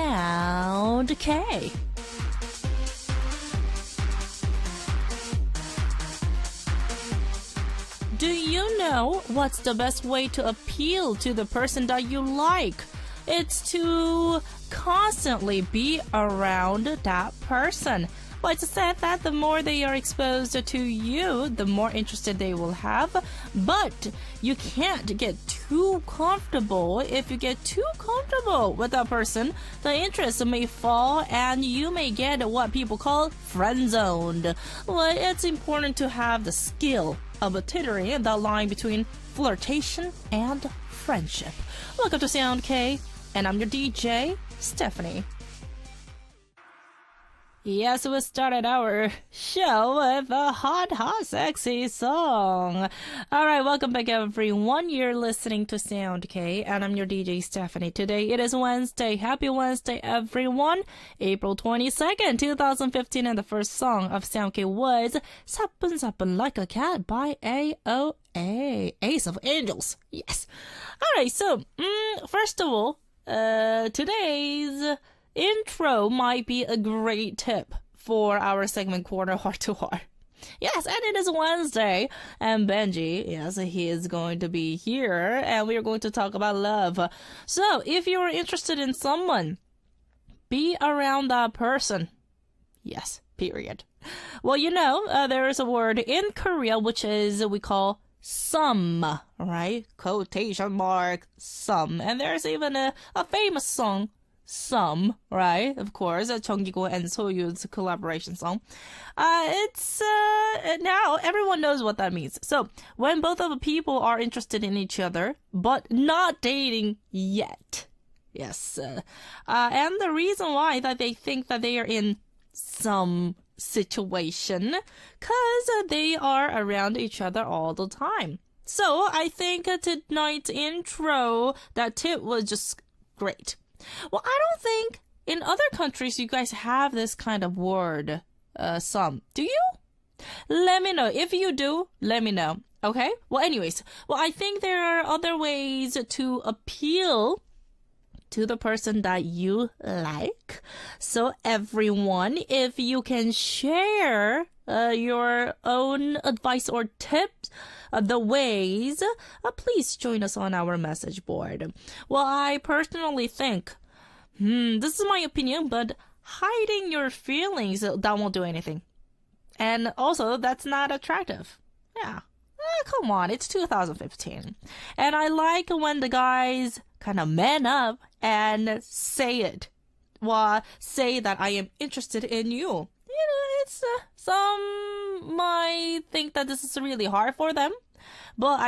Sound K. Do you know what's the best way to appeal to the person that you like? It's to constantly be around that person. Well, it's said that the more they are exposed to you, the more interested they will have. But you can't get too comfortable. If you get too comfortable with that person, the interest may fall and you may get what people call friend-zoned. Well, it's important to have the skill of teetering the line between flirtation and friendship. Welcome to Sound K, and I'm your DJ, Stephanie. Yes, we started our show with a hot, sexy song. Alright, welcome back everyone. You're listening to Sound K, and I'm your DJ Stephanie. Today it is Wednesday. Happy Wednesday, everyone. April 22nd, 2015, and the first song of Sound K was Sappun Like a Cat by AOA. Ace of Angels. Yes. Alright, so, first of all, today's intro might be a great tip for our segment Corner Heart to Heart. Yes, and it is Wednesday, and Benji, yes, he is going to be here, and we are going to talk about love. So, if you are interested in someone, be around that person. Yes, period. Well, you know, there is a word in Korea which is we call some, right? Quotation mark, some. And there's even a famous song, Some, right? Of course, Jeonggigo and Soyun's collaboration song. It's now everyone knows what that means. So when both of the people are interested in each other, but not dating yet. Yes. And the reason why that they think that they are in some situation, cause they are around each other all the time. So I think tonight's intro, that tip was just great. Well, I don't think in other countries you guys have this kind of word, some. Do you? Let me know. If you do, let me know. Okay? Well, anyways. Well, I think there are other ways to appeal to the person that you like. So everyone, if you can share your own advice or tips, the ways, please join us on our message board. Well, I personally think, this is my opinion, but hiding your feelings, that won't do anything. And also, that's not attractive. Yeah. Come on, it's 2015. And I like when the guys kind of man up and say it. Well, say that I am interested in you. You know, it's, some might think that this is really hard for them. But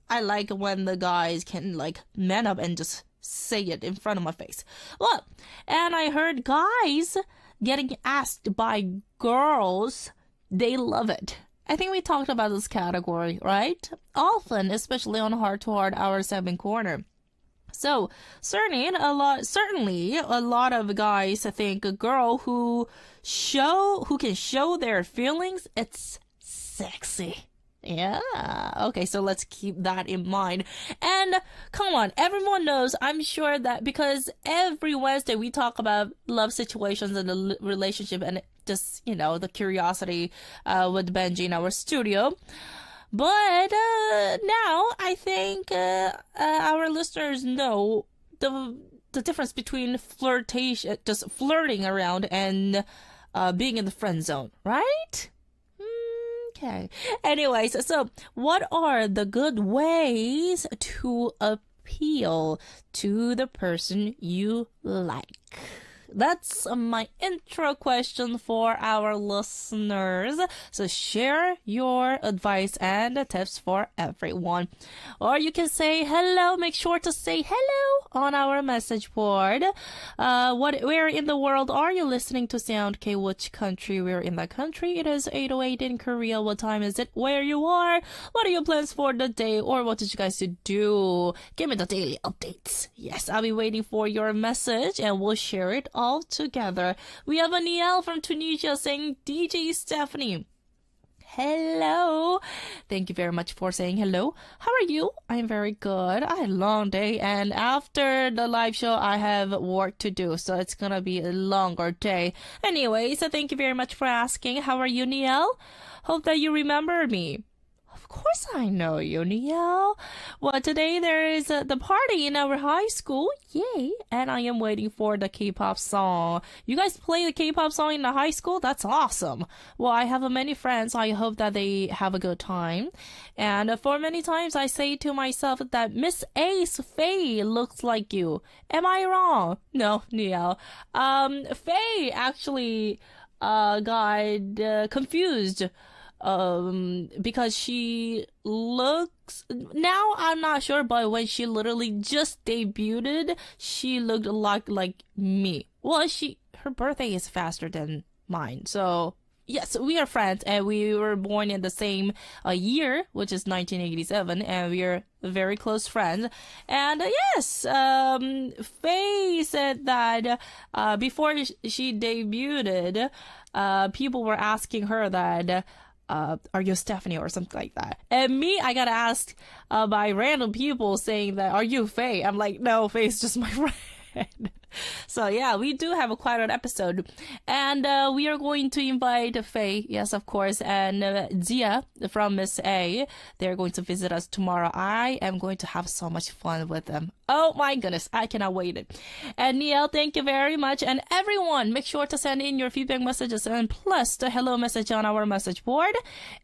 I like when the guys can, like, man up and just say it in front of my face. Look, and I heard guys getting asked by girls, they love it. I think we talked about this category, right? Often, especially on Heart to Heart, our 7 corner. So, certainly a lot of guys think a girl who can show their feelings, it's sexy. Yeah. Okay, so let's keep that in mind. And come on, everyone knows, I'm sure that because every Wednesday we talk about love situations and the relationship and just, you know, the curiosity with Benji in our studio. But now I think our listeners know the difference between flirtation, just flirting around, and being in the friend zone, right? Okay. Anyways, so what are the good ways to appeal to the person you like? That's my intro question for our listeners. So share your advice and tips for everyone. Or you can say hello. Make sure to say hello on our message board. Where in the world are you listening to Sound K? Which country? We're in that country. It is 8:08 in Korea. What time is it? Where you are? What are your plans for the day? Or what did you guys do? Give me the daily updates. Yes, I'll be waiting for your message and we'll share it all together. We have Aniel from Tunisia saying, DJ Stephanie, Hello. Thank you very much for saying hello. How are you? I'm very good. I had a long day, and after the live show, I have work to do, so it's gonna be a longer day. Anyway, so thank you very much for asking. How are you, Niel? Hope that you remember me. Of course I know you, Niel. Well, today there is the party in our high school. Yay. And I am waiting for the K-pop song. You guys play the K-pop song in the high school? That's awesome. Well, I have many friends. I hope that they have a good time. And for many times I say to myself that Miss Ace Faye looks like you. Am I wrong? No, Niel. Faye actually got confused because she looks, now I'm not sure, but when she literally just debuted, she looked a lot like me. Well, her birthday is faster than mine, so yes, we are friends, and we were born in the same year, which is 1987, and we are very close friends. And yes, Faye said that before she debuted, people were asking her that, are you Stephanie or something like that? And me, I got asked by random people saying that, are you Faye? I'm like, no, Faye's just my friend. So yeah, we do have quite an episode. And we are going to invite Faye, yes, of course, and Zia from Miss A. They're going to visit us tomorrow. I am going to have so much fun with them. Oh my goodness, I cannot wait. And Neil, thank you very much. And everyone, make sure to send in your feedback messages and plus the hello message on our message board.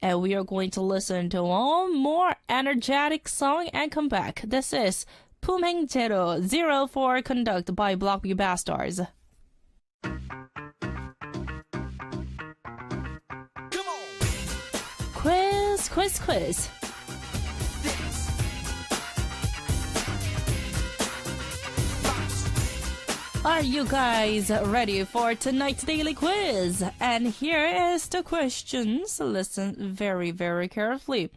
And we are going to listen to one more energetic song and come back. This is 품행제로 04 Conduct by Blockview Bastards. Quiz. Are you guys ready for tonight's daily quiz? And here is the questions. Listen very, very carefully.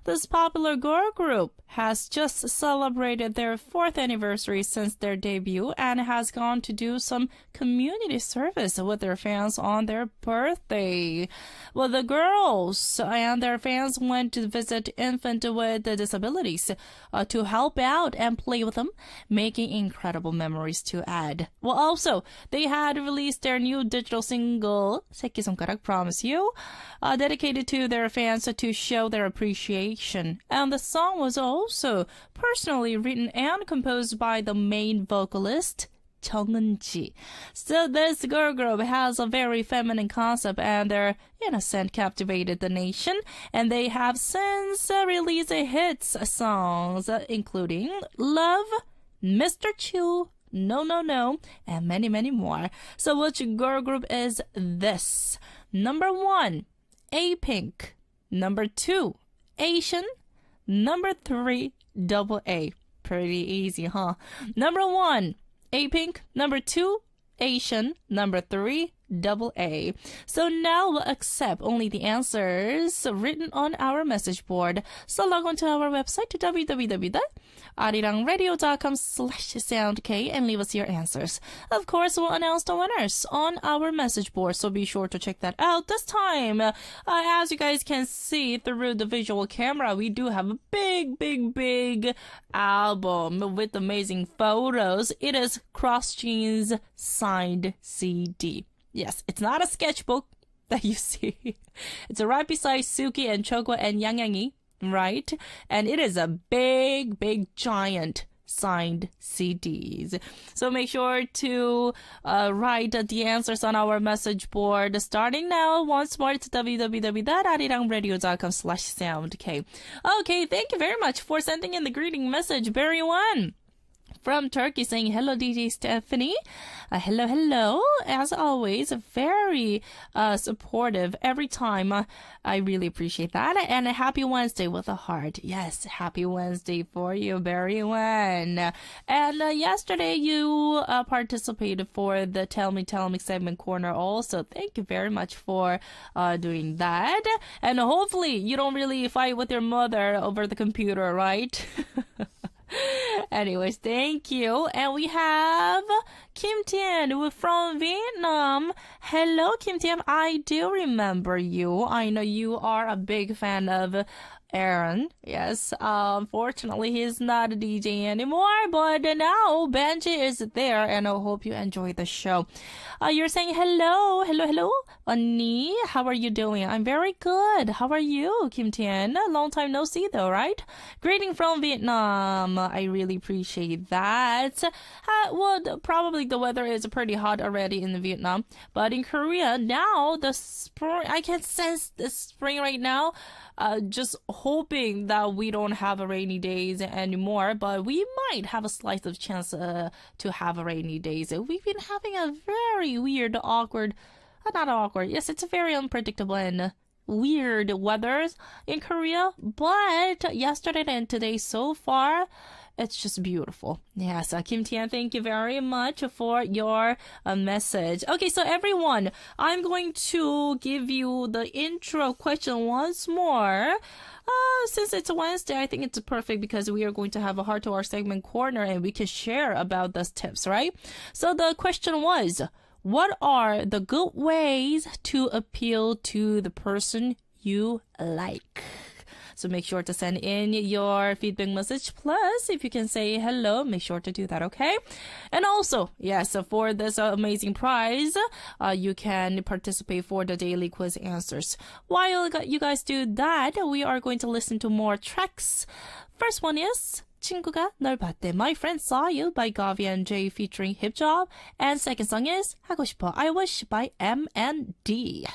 This popular girl group has just celebrated their 4th anniversary since their debut and has gone to do some community service with their fans on their birthday. Well, the girls and their fans went to visit infants with disabilities to help out and play with them, making incredible memories to add. Well, also, they had released their new digital single, 새끼손가락 Promise You, dedicated to their fans to show their appreciation. And the song was also personally written and composed by the main vocalist, 정은지. So this girl group has a very feminine concept, and their innocent captivated the nation. And they have since released hits songs, including Love, Mr. Chu, No, and many, many more. So which girl group is this? Number 1, A-Pink. Number 2, Asian. Number 3, Double A. Pretty easy, huh? Number 1, A-Pink. Number 2, Asian. Number 3, Double A. So now we'll accept only the answers written on our message board. So log on to our website to www.arirangradio.com/soundk and leave us your answers. Of course, we'll announce the winners on our message board, so be sure to check that out. This time, as you guys can see through the visual camera, we do have a big album with amazing photos. It is Cross Jeans signed CD. Yes, it's not a sketchbook that you see. It's right beside Suki and Chokwa and Yang, right? And it is a big giant signed CDs. So make sure to write the answers on our message board starting now. Once more, it's www.arirangradio.com/soundk. Okay, thank you very much for sending in the greeting message, Barry One from Turkey, saying hello DJ Stephanie. Hello. As always, very supportive every time. I really appreciate that. And a happy Wednesday with a heart. Yes, happy Wednesday for you, Barry Wen. And yesterday you participated for the Tell Me segment corner also. Thank you very much for doing that. And hopefully you don't really fight with your mother over the computer, right? Anyways, thank you. And we have Kim Tian from Vietnam. Hello, Kim Tian. I do remember you. I know you are a big fan of Aaron. Yes. Unfortunately, he's not a DJ anymore, but now Benji is there, and I hope you enjoy the show. You're saying hello, hello. Ani, how are you doing? I'm very good. How are you, Kim Tian? Long time no see, though, right? Greeting from Vietnam. I really appreciate that. Well, probably the weather is pretty hot already in Vietnam, but in Korea now the spring. I can sense the spring right now. Just hoping that we don't have rainy days anymore, but we might have a slice of chance to have rainy days. We've been having a very weird, awkward, not awkward, yes, it's very unpredictable and weird weathers in Korea, but yesterday and today so far, it's just beautiful. Yes, Kim Tian, thank you very much for your message. Okay, so everyone, I'm going to give you the intro question once more. Since it's Wednesday, I think it's perfect because we are going to have a heart to heart segment corner and we can share about those tips, right? So the question was, what are the good ways to appeal to the person you like? So make sure to send in your feedback message. Plus, if you can say hello, make sure to do that, okay? And also, yes, for this amazing prize, you can participate for the daily quiz answers. While you guys do that, we are going to listen to more tracks. First one is 친구가 널 봤대, My Friend Saw You by Gavi and J featuring Hip Job. And second song is 하고 싶어, I Wish by M&D.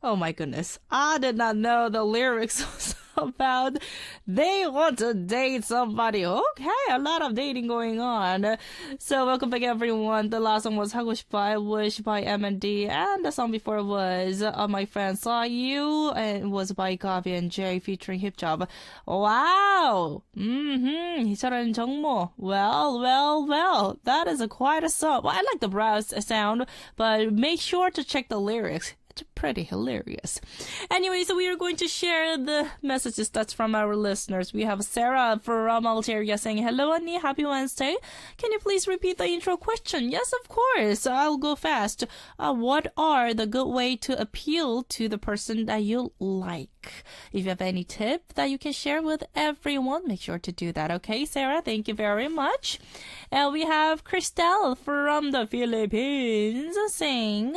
Oh my goodness. I did not know the lyrics was about they want to date somebody. Okay, a lot of dating going on. So welcome back everyone. The last one was 하고 싶어, I Wish by M&D, and the song before was My Friend Saw You, and it was by Gavi and J featuring Hip Job. Wow. 희철은 정모. Well. That is quite a song. Well, I like the brass sound, but make sure to check the lyrics. Pretty hilarious. Anyway, so we are going to share the messages that's from our listeners. We have Sarah from Algeria saying, hello, Annie, happy Wednesday. Can you please repeat the intro question? Yes, of course. I'll go fast. What are the good way to appeal to the person that you like? If you have any tip that you can share with everyone, make sure to do that. Okay, Sarah, thank you very much. And we have Christelle from the Philippines saying,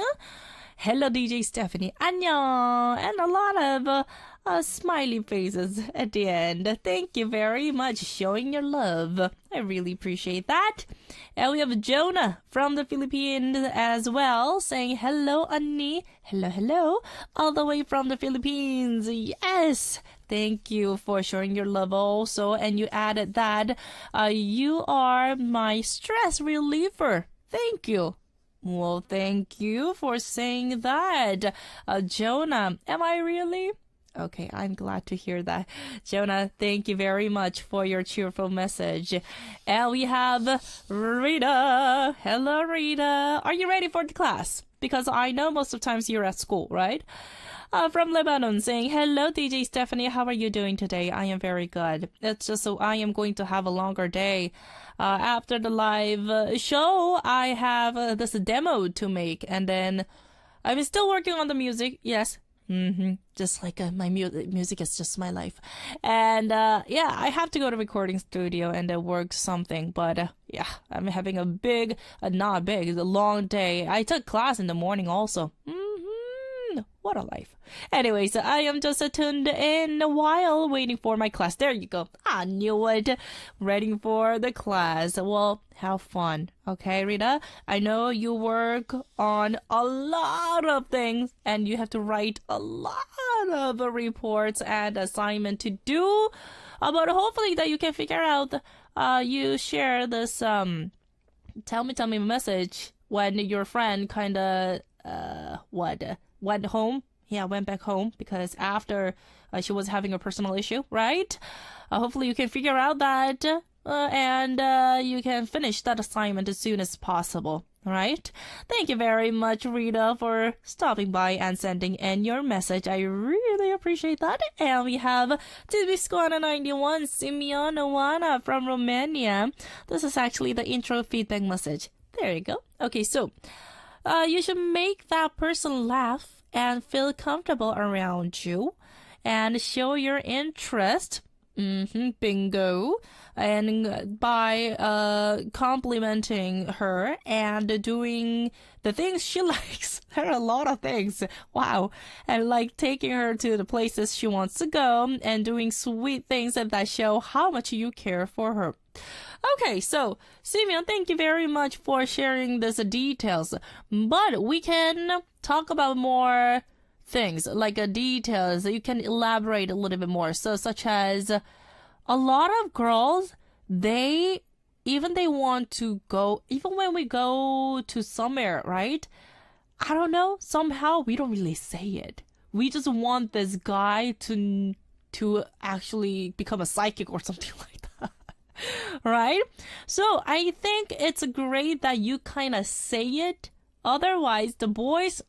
hello, DJ Stephanie. 안녕. And a lot of smiley faces at the end. Thank you very much. Showing your love. I really appreciate that. And we have Jonah from the Philippines as well saying, hello, Annie. Hello. All the way from the Philippines. Yes. Thank you for showing your love also. And you added that you are my stress reliever. Thank you. Well, thank you for saying that. Jonah, am I really? Okay, I'm glad to hear that. Jonah, thank you very much for your cheerful message. And we have Rita. Hello, Rita. Are you ready for the class? Because I know most of the times you're at school, right? From Lebanon saying, hello, DJ Stephanie. How are you doing today? I am very good. It's just so I am going to have a longer day. After the live show, I have this demo to make. And then I'm still working on the music. Yes. Just like my music is just my life. And yeah, I have to go to recording studio and work something. But yeah, I'm having a long day. I took class in the morning also. What a life. Anyways, I am just tuned in while waiting for my class. There you go. I knew it. Ready for the class. Well, have fun. Okay, Rita? I know you work on a lot of things and you have to write a lot of reports and assignment to do. But hopefully that you can figure out, you share this, tell me message when your friend kind of, went home. Yeah, went back home because after she was having a personal issue, right? Hopefully you can figure out that and you can finish that assignment as soon as possible. All right. Thank you very much, Rita, for stopping by and sending in your message. I really appreciate that. And we have Tibiscoana91, Simeon Owana from Romania. This is actually the intro feedback message. There you go. Okay, so you should make that person laugh and feel comfortable around you and show your interest. Bingo. And by complimenting her and doing the things she likes. There are a lot of things. Wow. And like taking her to the places she wants to go and doing sweet things that show how much you care for her. Okay, so Simeon, thank you very much for sharing these details. But we can talk about more things, like details. You can elaborate a little bit more. So such as a lot of girls, they want to go, even when we go to somewhere, right? I don't know, somehow we don't really say it. We just want this guy to actually become a psychic or something like that. Right? So I think it's great that you kind of say it. Otherwise, the boys,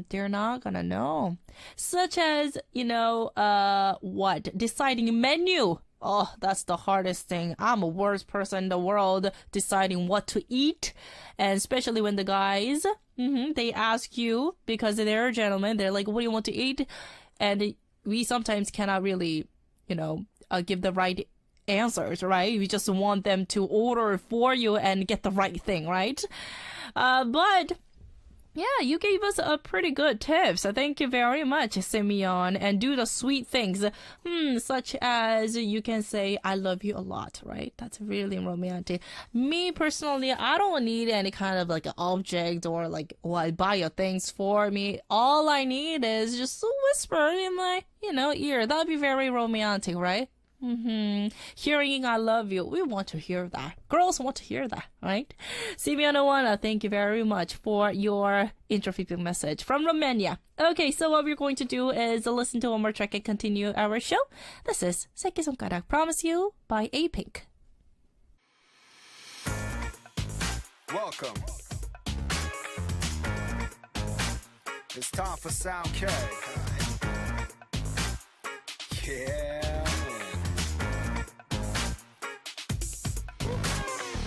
they're not gonna know. Such as, deciding menu. Oh, that's the hardest thing. I'm the worst person in the world deciding what to eat. And especially when the guys, they ask you, because they're gentlemen, they're like, what do you want to eat? And we sometimes cannot really, give the right answers, right? We just want them to order for you and get the right thing, right? But yeah, you gave us a pretty good tip, so thank you very much, Simeon. And do the sweet things, such as you can say, I love you a lot, right? That's really romantic. Me, personally, I don't need any kind of like object or like, buy your things for me. All I need is just a whisper in my, ear. That'd be very romantic, right? Hearing I love you. We want to hear that. Girls want to hear that, right? Simeon Owana, thank you very much for your intro feedback message from Romania. Okay, so what we're going to do is listen to one more track and continue our show. This is 새끼손가락 Promise You by A-Pink. Welcome. It's time for Sound K. Yeah.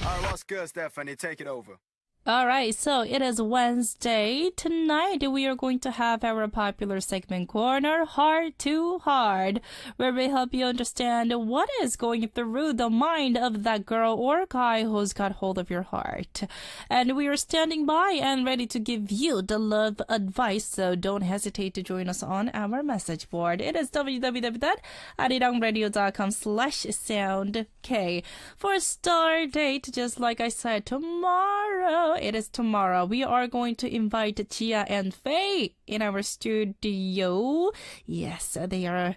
All right, what's good, Stephanie? Take it over. All right, so it is Wednesday. Tonight, we are going to have our popular segment corner, Heart to Heart, where we help you understand what is going through the mind of that girl or guy who's got hold of your heart. And we are standing by and ready to give you the love advice, so don't hesitate to join us on our message board. It is www.arirangradio.com/soundk. For a start date, just like I said, tomorrow. It is tomorrow. We are going to invite Chia and Faye in our studio. Yes, they are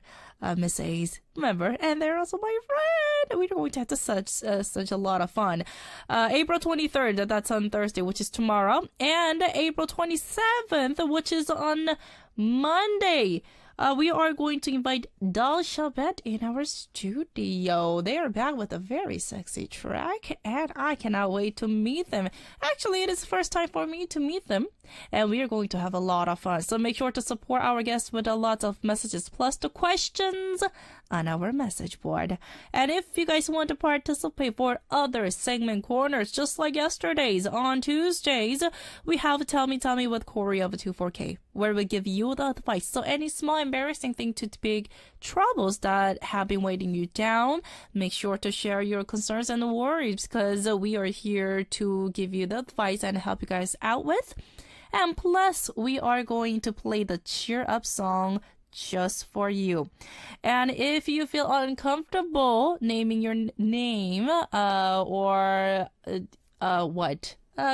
Miss A's member, and they're also my friend. We're going to have such a lot of fun. April 23rd, that's on Thursday, which is tomorrow, and April 27th, which is on Monday. We are going to invite Dal Shabet in our studio. They are back with a very sexy track, and I cannot wait to meet them. Actually, it is the first time for me to meet them, and we are going to have a lot of fun. So make sure to support our guests with a lot of messages, plus the questions on our message board. And if you guys want to participate for other segment corners, just like yesterday's, on Tuesdays, we have Tell Me with Corey of 24K, where we give you the advice. So any small embarrassing thing to big troubles that have been weighing you down, make sure to share your concerns and worries, because we are here to give you the advice and help you guys out with. And plus, we are going to play the cheer up song just for you. And if you feel uncomfortable naming your name,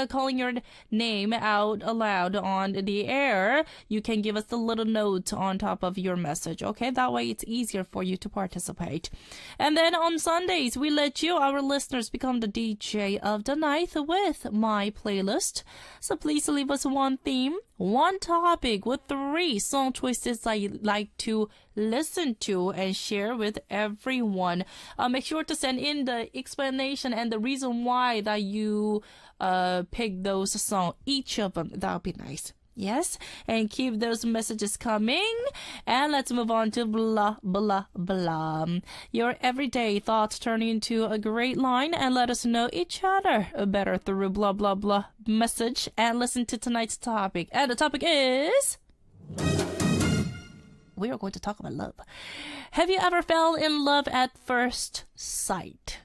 calling your name out aloud on the air, you can give us a little note on top of your message, okay? That way it's easier for you to participate. And then on Sundays, we let you, our listeners, become the DJ of the night with my playlist. So please leave us one theme, one topic with 3 song choices that you'd like to listen to and share with everyone. Make sure to send in the explanation and the reason why that you pick those songs, each of them. That would be nice. Yes, and keep those messages coming. And let's move on to blah, blah, blah. Your everyday thoughts turn into a great line and let us know each other better through blah, blah, blah message. And listen to tonight's topic. And the topic is... we are going to talk about love. Have you ever fell in love at first sight?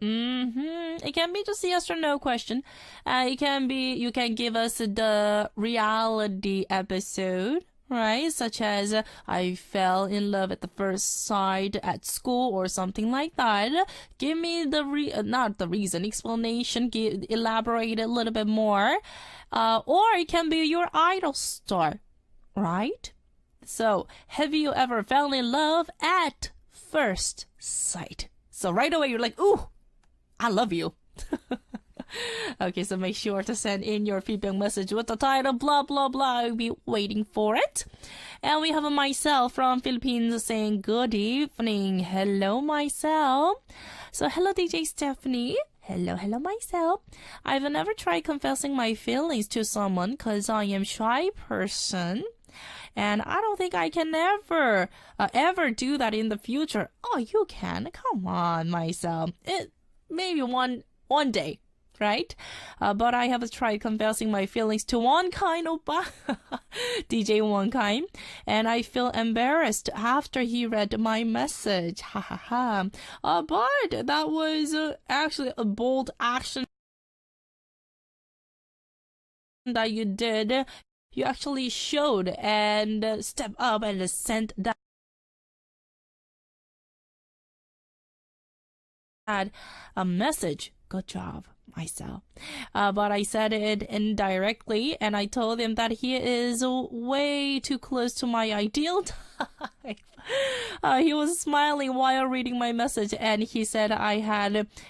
It can be just a yes or no question. It can be, you can give us the reality episode, right? Such as, I fell in love at the first sight at school or something like that. Give me the, not the reason, explanation, elaborate a little bit more. Or it can be your idol star, right? So, have you ever fell in love at first sight? So right away you're like, ooh, I love you. Okay, so make sure to send in your feedback message with the title, blah, blah, blah. I'll be waiting for it. And we have a myself from Philippines saying, good evening. Hello, myself. So, hello, DJ Stephanie. Hello, myself. I've never tried confessing my feelings to someone because I am a shy person. And I don't think I can ever do that in the future. Oh, you can. Come on, myself. Maybe one day, right? But I have tried confessing my feelings to one kind oppa, DJ One Kind, and I feel embarrassed after he read my message. Ha ha ha. But that was actually a bold action that you did. You actually showed and stepped up and sent that a message. Good job, myself. But I said it indirectly, and I told him that he is way too close to my ideal type. He was smiling while reading my message, and he said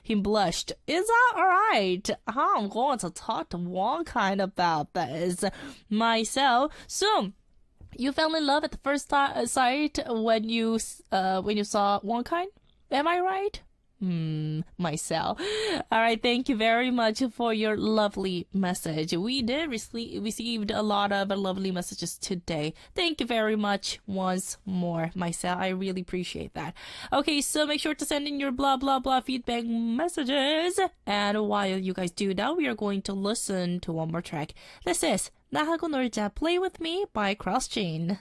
he blushed. Is that alright? I'm going to talk to One Kind about this myself. So, you fell in love at the first sight when you saw One Kind? Am I right? Myself. Alright, thank you very much for your lovely message. We did received a lot of lovely messages today. Thank you very much once more, myself. I really appreciate that. Okay, so make sure to send in your blah blah blah feedback messages. And while you guys do that, we are going to listen to one more track. This is 나하고 놀자, Play With Me by CrossGene.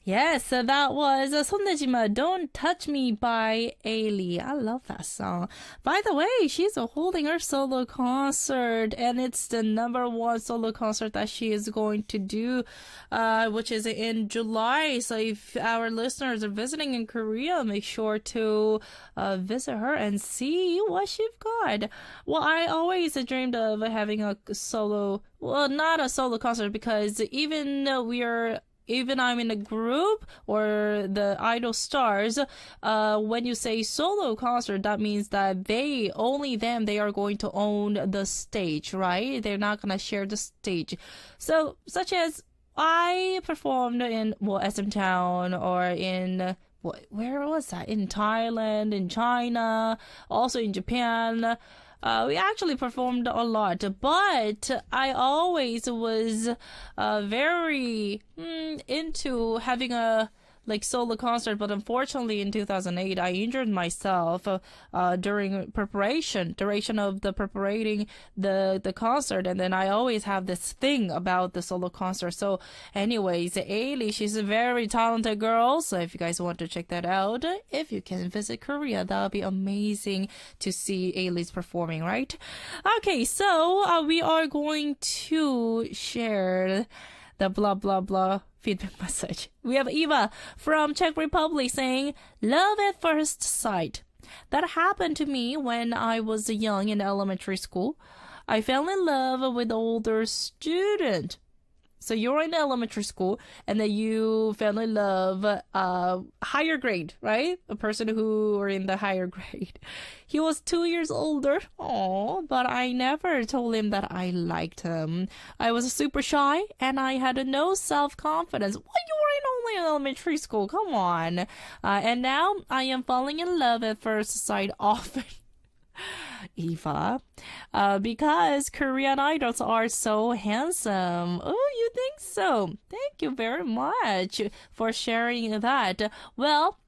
Yes, so that was 손대지마, Don't Touch Me by Ailey. I love that song. By the way, she's holding her solo concert, and it's the #1 solo concert that she is going to do, which is in July. So if our listeners are visiting in Korea, make sure to visit her and see what she's got. Well, I always dreamed of having a solo, well, not a solo concert, because even I'm in a group or the idol stars, when you say solo concert, that means that they are going to own the stage, right? They're not going to share the stage. So, such as I performed in, SM Town, or in, where was that? In Thailand, in China, also in Japan. We actually performed a lot, but I always was very into having a solo concert, but unfortunately in 2008 I injured myself during duration of the preparing the concert, and then I always have this thing about the solo concert. So anyways, Ailey, she's a very talented girl, so if you guys want to check that out, if you can visit Korea, that would be amazing to see Ailey's performing, right? Okay, so we are going to share the blah blah blah feedback message. We have Eva from Czech Republic saying, love at first sight. That happened to me when I was young in elementary school. I fell in love with an older student. So you're in elementary school, and then you fell in love, higher grade, right? A person who are in the higher grade. He was 2 years older. Oh, but I never told him that I liked him. I was super shy, and I had no self-confidence. Well, you were only in elementary school. Come on. And now I am falling in love at first sight often. Eva, because Korean idols are so handsome. Oh, you think so? Thank you very much for sharing that. Well,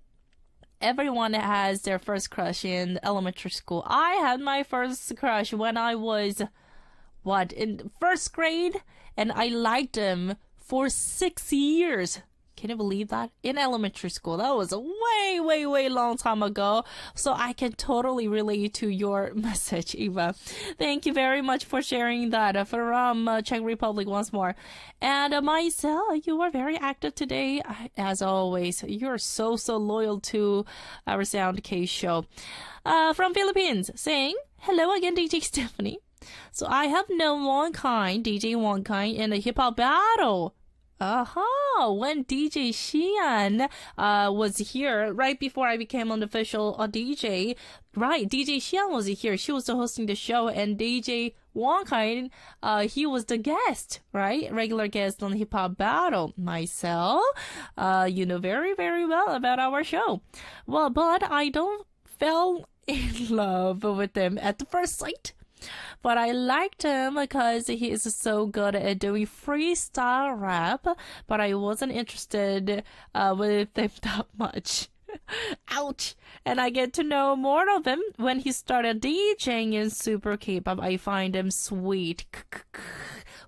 everyone has their first crush in elementary school. I had my first crush when I was, in first grade? And I liked him for 6 years. Can you believe that? In elementary school. That was a way, way, way long time ago. So I can totally relate to your message, Eva. Thank you very much for sharing that from Czech Republic once more. And Marcel, you are very active today. As always, you're so loyal to our Sound K show. From Philippines, saying, hello again, DJ Stephanie. So I have known DJ Wonkai, in a hip-hop battle. When DJ Xian was here, right before I became an official DJ, right, DJ Xian was here. She was hosting the show, and DJ Wonkai, he was the guest, right? Regular guest on Hip Hop Battle. Myself, you know very, very well about our show. Well, but I don't fell in love with him at the first sight. But I liked him because he is so good at doing freestyle rap, but I wasn't interested with him that much. Ouch! And I get to know more of him when he started DJing in Super K-pop. I find him sweet.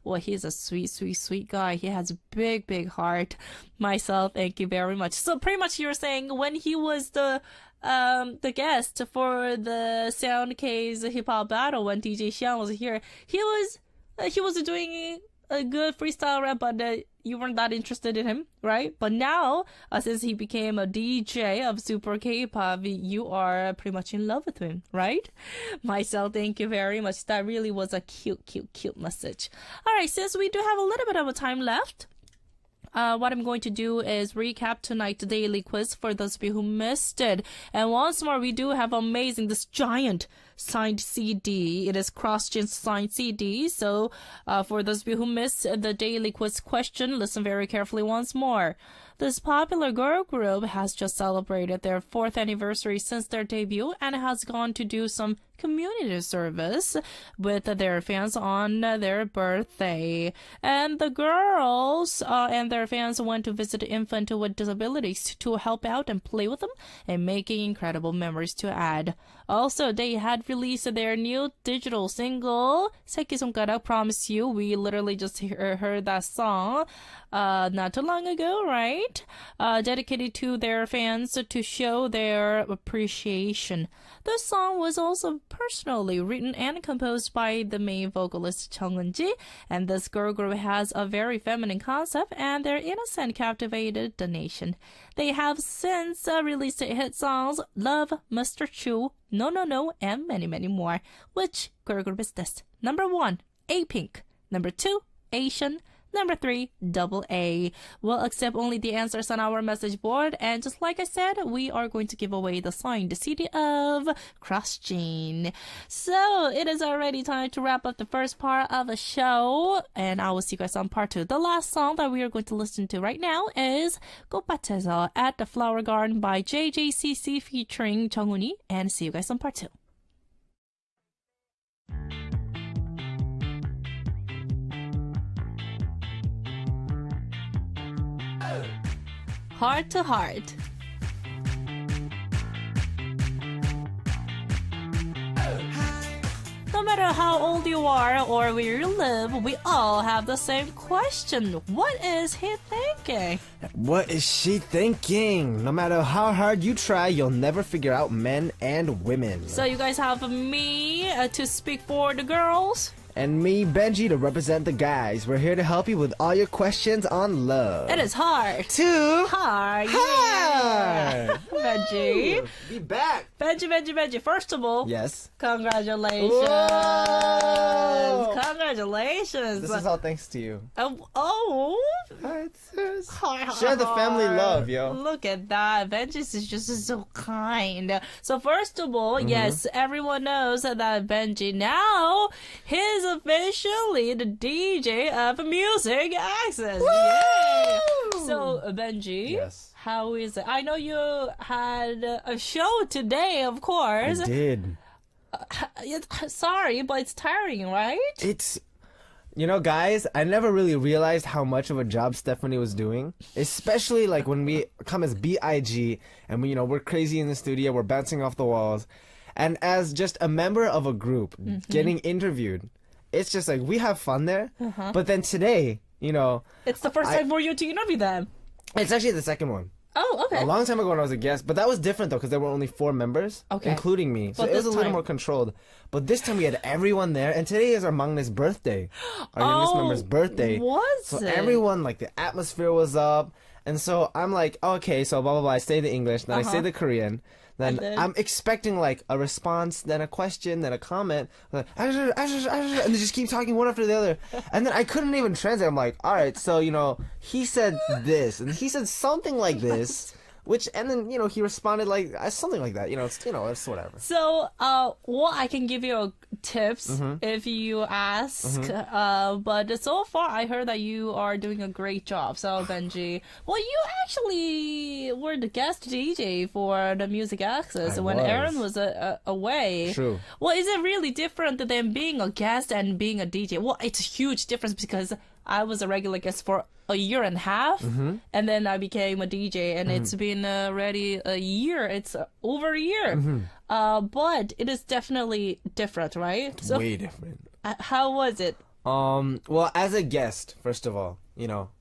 Well, he's a sweet guy. He has a big heart. Myself, thank you very much. So pretty much you're saying when he was the guest for the Sound K's hip hop battle, when DJ Xian was here, he was doing a good freestyle rap, but you weren't that interested in him, right? But now, since he became a DJ of Super K-pop, you are pretty much in love with him, right? Myself, thank you very much. That really was a cute message. All right, since we do have a little bit of a time left, what I'm going to do is recap tonight's daily quiz for those of you who missed it. And once more, we do have this giant signed CD. It is CrossGen's signed CD. So for those of you who missed the daily quiz question, listen very carefully once more. This popular girl group has just celebrated their 4th anniversary since their debut and has gone to do some community service with their fans on their birthday. And the girls and their fans went to visit infants with disabilities to help out and play with them and making incredible memories to add. Also, they had released their new digital single, 새끼손가락 Promise You. We literally just heard that song not too long ago, right? Dedicated to their fans to show their appreciation. The song was also personally written and composed by the main vocalist Chung Eun-ji, and this girl group has a very feminine concept, and their innocence captivated the nation. They have since released hit songs Love, Mr. Chu, No No No, and many more. Which girl group is this? Number 1, A-Pink. Number 2, Asian. Number 3, Double A. We'll accept only the answers on our message board, and just like I said, we are going to give away the signed CD of CrossGen. So it is already time to wrap up the first part of the show, and I will see you guys on part 2. The last song that we are going to listen to right now is 꽃밭에서 at the Flower Garden by JJCC featuring 정훈이, and see you guys on part 2. Heart to heart. No matter how old you are or where you live, we all have the same question. What is he thinking? What is she thinking? No matter how hard you try, you'll never figure out men and women. So you guys have me to speak for the girls? And me, Benji, to represent the guys. We're here to help you with all your questions on love. It is hard. Too Hard. hard. Benji. Be back. Benji. First of all, Yes. congratulations. Whoa. Congratulations. This is all thanks to you. Oh. Share the family love, yo. Look at that. Benji is just so kind. So first of all, yes, everyone knows that Benji now is officially the DJ of Music Access. Yay! So Benji, Yes. how is it? I know you had a show today, of course. I did. Sorry, but it's tiring, right? It's, you know, guys, I never really realized how much of a job Stephanie was doing, especially like when we come as BIG and we, we're crazy in the studio, we're bouncing off the walls, and as just a member of a group getting interviewed, it's just like we have fun there. But then today, It's the first time for you to interview them. it's actually the second one. Oh, okay. A long time ago when I was a guest, but that was different though because there were only 4 members, Okay. including me. So But it was this a little time- more controlled. But this time we had everyone there, and today is our Magna's birthday, our youngest member's birthday. Was So it? everyone, like, the atmosphere was up, and so I'm like, okay, so blah blah blah. I say the English, then I say the Korean. Then, And then- I'm expecting like a response, then a question, then a comment, like, and they just keep talking one after the other. And then I couldn't even translate. I'm like, all right, so he said this, and he said something like this. And then, he responded like something like that. It's whatever. So, well, I can give you tips if you ask. But so far, I heard that you are doing a great job. So, Benji, well, you actually were the guest DJ for the Music Access I when was. Aaron was away. True. Well, is it really different than being a guest and being a DJ? Well, it's a huge difference because I was a regular guest for a year and a half, and then I became a DJ, and it's been already a year. It's over a year. But it is definitely different, right? So, Way different. how was it? Well, as a guest, first of all,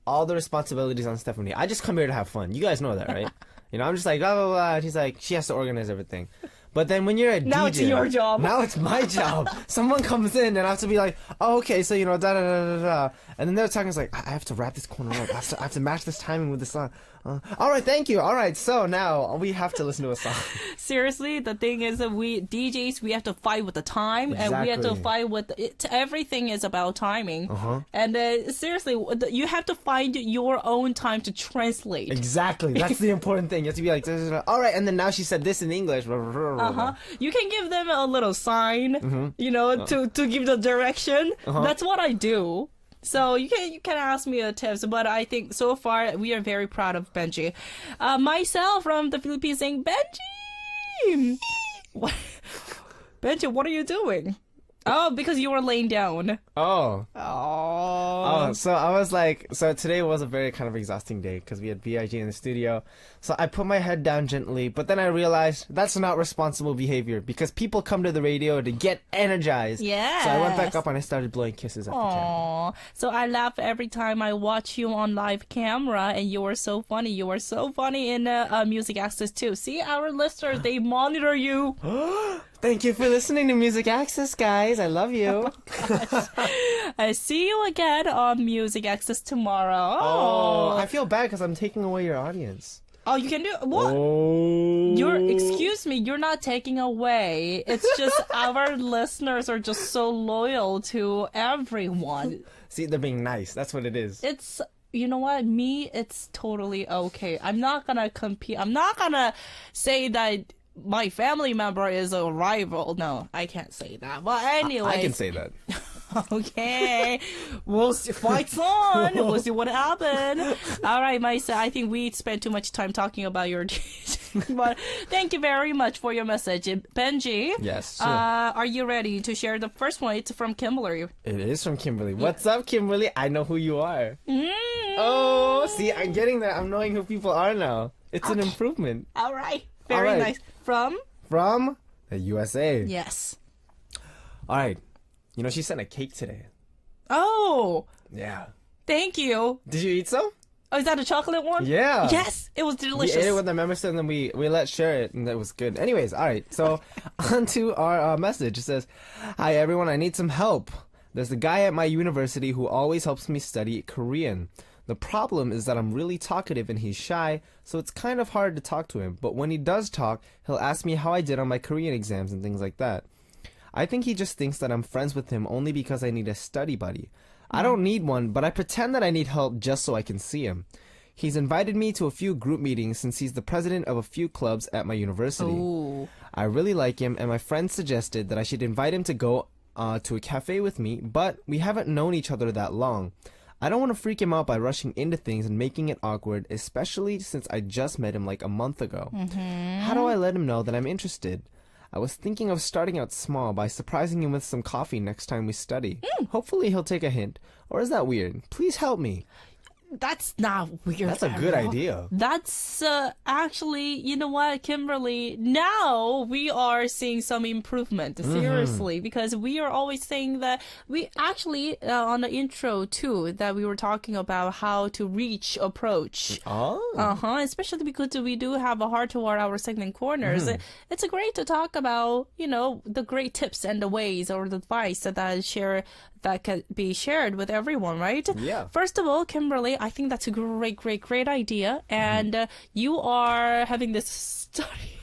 all the responsibilities on Stephanie. I just come here to have fun. You guys know that, right? I'm just like, blah, blah, blah. And she's like, she has to organize everything. But then when you're a Now DJ, it's your job. Now it's my job. Someone comes in and I have to be like, oh, okay, so, da, da, da, da, da. And then they're talking, it's like, I have to wrap this corner up. I have to match this timing with the song. All right, thank you. All right, so now we have to listen to a song. Seriously, the thing is that we DJs, we have to fight with the time, and we have to Exactly. fight with it. Everything is about timing. And seriously, you have to find your own time to translate. Exactly. That's the important thing. You have to be like, all right, and then now she said this in English. You can give them a little sign, to give the direction. That's what I do. So you can ask me tips, but I think so far we are very proud of Benji. Myself from the Philippines saying, Benji, Benji, what are you doing? Oh, because you were laying down. Oh. Oh. So I was like, so today was a very kind of exhausting day because we had BIG in the studio. So I put my head down gently, but then I realized that's not responsible behavior because people come to the radio to get energized. Yes. So I went back up and I started blowing kisses at the camera. Aw. So I laugh every time I watch you on live camera, and you are so funny. You are so funny in Music Access too. See, our listeners, they monitor you. Thank you for listening to Music Access, guys. I love you. I see you again on Music Access tomorrow. Oh, I feel bad because I'm taking away your audience. Oh, you can do what? Oh. Excuse me, you're not taking away. It's just our listeners are just so loyal to everyone. See, they're being nice. That's what it is. It's, you know what, it's totally okay. I'm not gonna compete. I'm not gonna say that my family member is a rival. No, I can't say that. But anyway. I can say that. Okay, we'll see. Fights on. We'll see what happens. All right, Maisa. I think we spent too much time talking about your teaching, but thank you very much for your message, Benji. Yes, sure. Are you ready to share the first one? It's from Kimberly. It is from Kimberly. What's up, Kimberly? I know who you are. Oh, see, I'm getting there. I'm knowing who people are now. It's an improvement. All right, very All right. nice. From the USA. Yes. All right. She sent a cake today. Oh, Yeah. thank you. Did you eat some? Oh, is that a chocolate one? Yeah. Yes, it was delicious. We ate it with the members and then we let share it and that was good. Anyways, all right. So on to our message. It says, "Hi everyone, I need some help. There's the guy at my university who always helps me study Korean. The problem is that I'm really talkative and he's shy, so it's kind of hard to talk to him. But when he does talk, he'll ask me how I did on my Korean exams and things like that. I think he just thinks that I'm friends with him only because I need a study buddy. I don't need one, but I pretend that I need help just so I can see him. He's invited me to a few group meetings since he's the president of a few clubs at my university. Ooh. I really like him, and my friend suggested that I should invite him to go to a cafe with me, but we haven't known each other that long. I don't want to freak him out by rushing into things and making it awkward, especially since I just met him like a month ago. How do I let him know that I'm interested? I was thinking of starting out small by surprising him with some coffee next time we study. Hopefully he'll take a hint. Or is that weird? Please help me. That's not weird. That's a good at all. idea. That's actually, you know what, Kimberly? Now we are seeing some improvement, seriously, because we are always saying that we actually, on the intro too, that we were talking about how to approach. Oh. Especially because we do have a heart toward our segment corners. It's great to talk about, the great tips and the ways or the advice that can be shared with everyone, right? Yeah. First of all, Kimberly, I think that's a great idea. And you are having this study.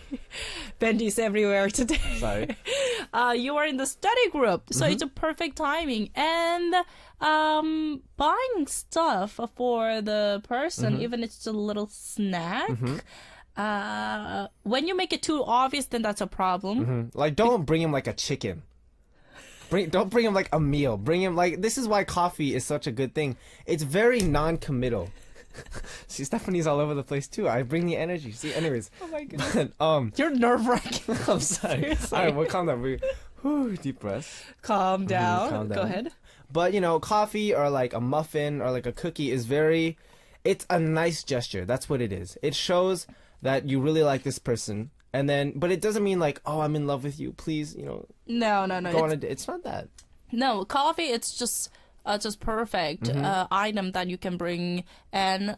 Benji's everywhere today. Sorry. You are in the study group, so it's a perfect timing. And buying stuff for the person, even if it's a little snack, when you make it too obvious, then that's a problem. Like, don't bring him like a chicken. Don't bring him like a meal. Bring him like, this is why coffee is such a good thing. It's very non-committal. See, Stephanie's all over the place too. I bring the energy. See, anyways. Oh my goodness. But, You're nerve-wracking. I'm sorry. Seriously. All right, well, calm down. Deep breaths. Calm down. calm Go down. ahead. But, coffee or like a muffin or like a cookie is it's a nice gesture. That's what it is. It shows that you really like this person. And then, but it doesn't mean like, oh, I'm in love with you. Please, No. go on it's not that. No, coffee, it's just perfect item that you can bring. And,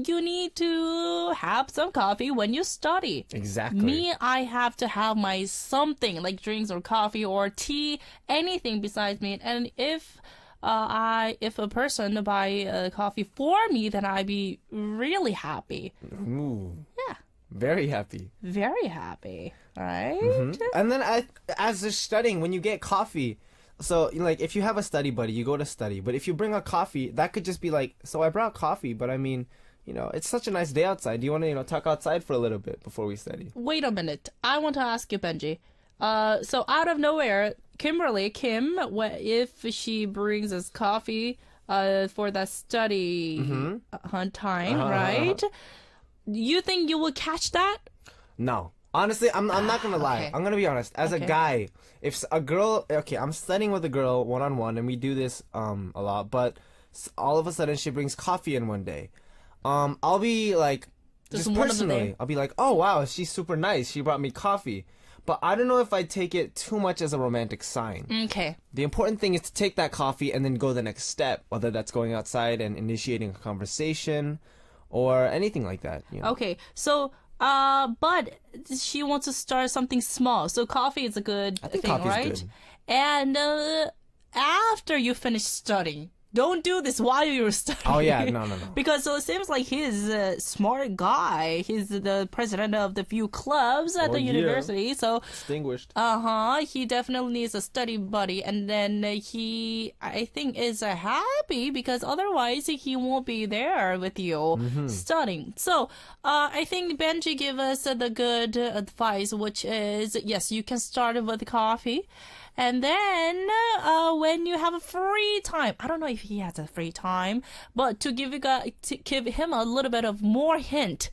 you need to have some coffee when you study. Exactly. Me, I have to have my something like drinks or coffee or tea, anything besides me. And if a person buy coffee for me, then I'd be really happy. Ooh. Yeah. Very happy. Very happy. Right? And then as they're studying, when you get coffee, so like if you have a study buddy, you go to study. But if you bring a coffee, that could just be like, so I brought coffee, but I mean, it's such a nice day outside. Do you want to, talk outside for a little bit before we study? Wait a minute. I want to ask you, Benji. So out of nowhere, Kim, if she brings us coffee for that study time, right? You think you will catch that? No. Honestly, I'm not gonna lie. Okay. I'm gonna be honest. As a guy, if a girl, I'm studying with a girl one-on-one, and we do this a lot, but all of a sudden she brings coffee in one day. I'll be like, just personally, I'll be like, oh wow, she's super nice. She brought me coffee. But I don't know if I take it too much as a romantic sign. Okay. The important thing is to take that coffee and then go the next step, whether that's going outside and initiating a conversation or anything like that. Okay, so, but she wants to start something small. So coffee is a good thing, right? Good. And after you finish studying, don't do this while you're studying. Oh yeah, no. Because so it seems like he's a smart guy. He's the president of the few clubs at the university. So distinguished. he definitely needs a study buddy. And then he, I think, is happy because otherwise he won't be there with you studying. So I think Benji gave us the good advice, which is, yes, you can start with coffee. And then, when you have a free time, I don't know if he has a free time, but to give him a little bit of more hint,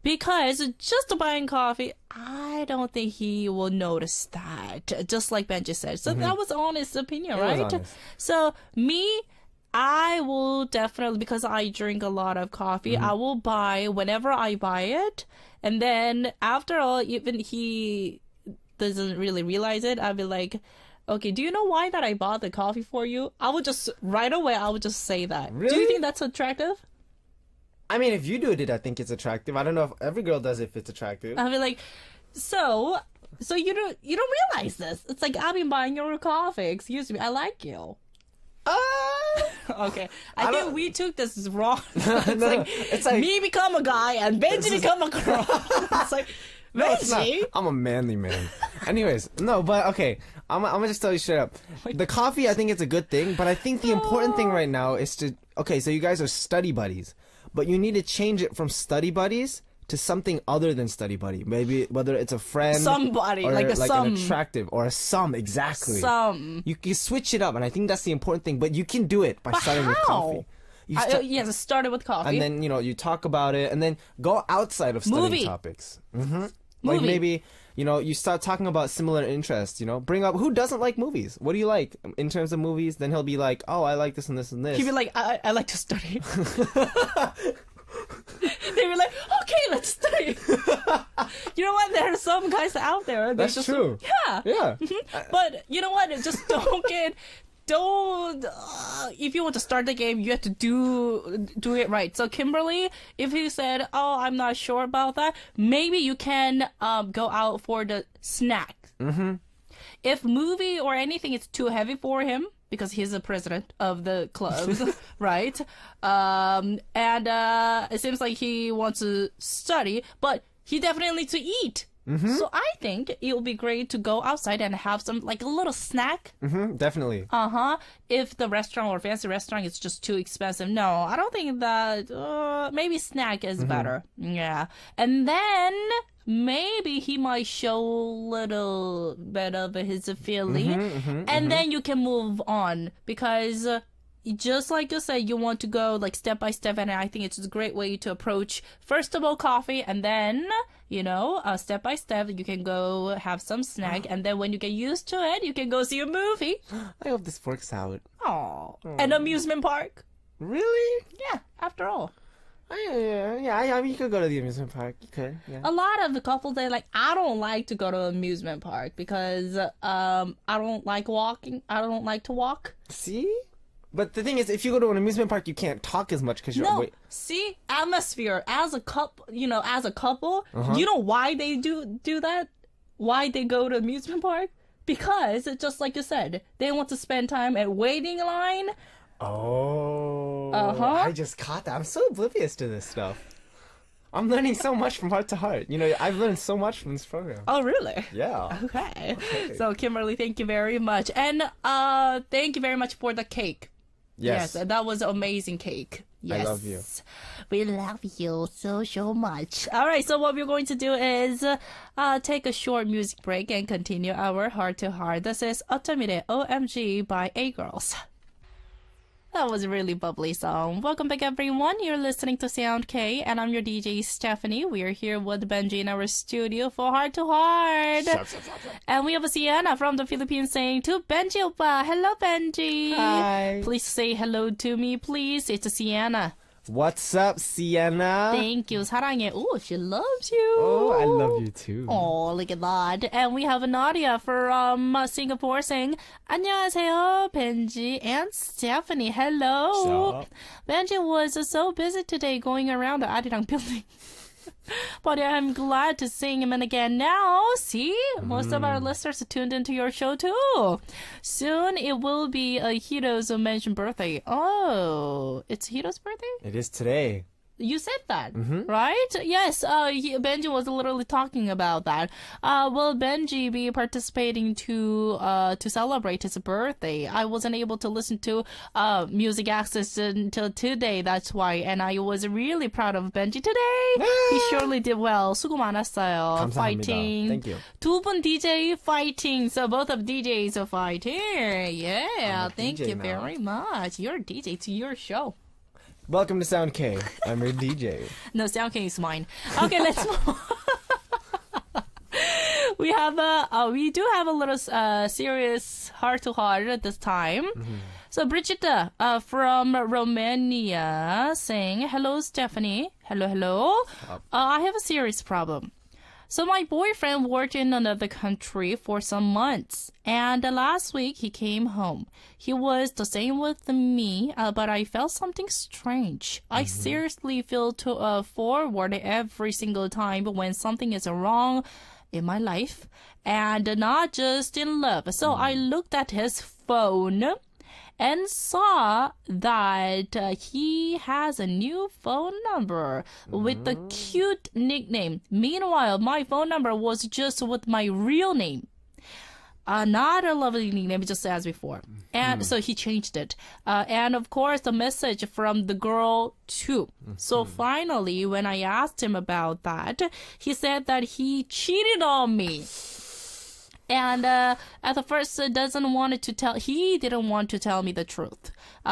because just buying coffee, I don't think he will notice that, just like Benji said. So that was honest opinion, right? So me, I will definitely, because I drink a lot of coffee, I will buy whenever I buy it. And then after all, even he doesn't really realize it, I'll be like, okay, do you know why that I bought the coffee for you? I will just, right away, I will just say that. Really? Do you think that's attractive? I mean, if you do it, I think it's attractive. I don't know if every girl does it if it's attractive. I'll be like, so, So you don't realize this. It's like, I've been buying your coffee. Excuse me, I like you. Okay, I think we took this wrong. It's like me become a guy and Benji become a girl. It's like, No, it's not. Benji. I'm a manly man. Anyways, no, but okay. I'm gonna just tell you straight up. The coffee, I think it's a good thing, but I think the important thing right now is to... Okay, so you guys are study buddies, but you need to change it from study buddies to something other than study buddy. Maybe whether it's a friend, Somebody, or like a sum. an attractive, or a sum. Exactly. Some. You switch it up, and I think that's the important thing. But you can do it by starting with how? coffee. You start- Yes, it started with coffee. and then you talk about it, and then go outside of studying Movie. topics. Like Movie. maybe you start talking about similar interests. Bring up who doesn't like movies. What do you like in terms of movies? Then he'll be like, oh, I like this and this and this. He'd be like, I like to study. They'd be like, okay, let's study. You know what? There are some guys out there. That's just, true. Yeah. Yeah. But you know what? Just don't if you want to start the game, you have to do it right. So Kimberly, if you said, oh, I'm not sure about that, maybe you can go out for the snack. If movie or anything is too heavy for him, because he's the president of the clubs, right? And it seems like he wants to study, but he definitely needs to eat. So I think it would be great to go outside and have some, like a little snack. Definitely. If the restaurant or fancy restaurant is just too expensive, no, I don't think that, maybe snack is better. Yeah. And then maybe he might show a little bit of his feeling. And then you can move on because... just like you said, you want to go like step by step, and I think it's a great way to approach, first of all, coffee, and then, step by step, you can go have some snack, and then when you get used to it, you can go see a movie. I hope this works out. Oh, an amusement park. Really? Yeah, after all. Yeah. I mean, you could go to the amusement park. You could. Yeah. A lot of the couples, they're like, I don't like to go to an amusement park because I don't like walking. I don't like to walk. See? But the thing is, if you go to an amusement park, you can't talk as much because you're... No, see, atmosphere as a couple. You know why they do that? Why they go to amusement park? Because it's just like you said, they want to spend time at waiting line. Oh. Uh-huh. I just caught that. I'm so oblivious to this stuff. I'm learning so much from heart to heart. I've learned so much from this program. Oh, really? Yeah. Okay. So, Kimberly, thank you very much. And thank you very much for the cake. Yes. That was amazing cake. Yes. I love you. We love you so much. All right, so what we're going to do is take a short music break and continue our Heart to Heart. This is Otomide OMG by A-Girls. That was a really bubbly song. Welcome back, everyone. You're listening to Sound K, and I'm your DJ, Stephanie. We are here with Benji in our studio for Heart to Heart. And we have Sienna from the Philippines saying to Benji Oppa, hello, Benji. Hi. Please say hello to me, please. It's Sienna. What's up, Sienna? Thank you. 사랑해. Oh, she loves you. Oh, I love you too. Oh, look at that. And we have Nadia from Singapore saying, 안녕하세요, Benji and Stephanie. Hello. Sup? Benji was so busy today going around the Arirang building. But I'm glad to see him again now. See? Most of our listeners are tuned into your show too. Soon it will be a Hiro's mentioned birthday. Oh, it's Hiro's birthday? It is today. You said that, right? Yes, Benji was literally talking about that. Will Benji be participating to celebrate his birthday? I wasn't able to listen to Music Access until today, that's why. And I was really proud of Benji today. He surely did well. 수고 많았어요. 감사합니다. Fighting. Thank you. 두 분 DJ fighting. So both of DJs are fighting. Yeah, I'm a thank DJ you now. very much. You're a DJ. It's your show. Welcome to Sound K. I'm your DJ. No, Sound King is mine. Okay, let's move on. We do have a little serious heart to heart at this time. So Brigitte from Romania saying, hello, Stephanie. Hello. I have a serious problem. So my boyfriend worked in another country for some months, and last week he came home. He was the same with me, but I felt something strange. I seriously feel forward every single time when something is wrong, in my life, and not just in love. So I looked at his phone and saw that he has a new phone number with the cute nickname. Meanwhile, my phone number was just with my real name. Not a lovely nickname, just as before. And so he changed it. And of course, the message from the girl too. So finally, when I asked him about that, he said that he cheated on me. And at the first, he didn't want to tell me the truth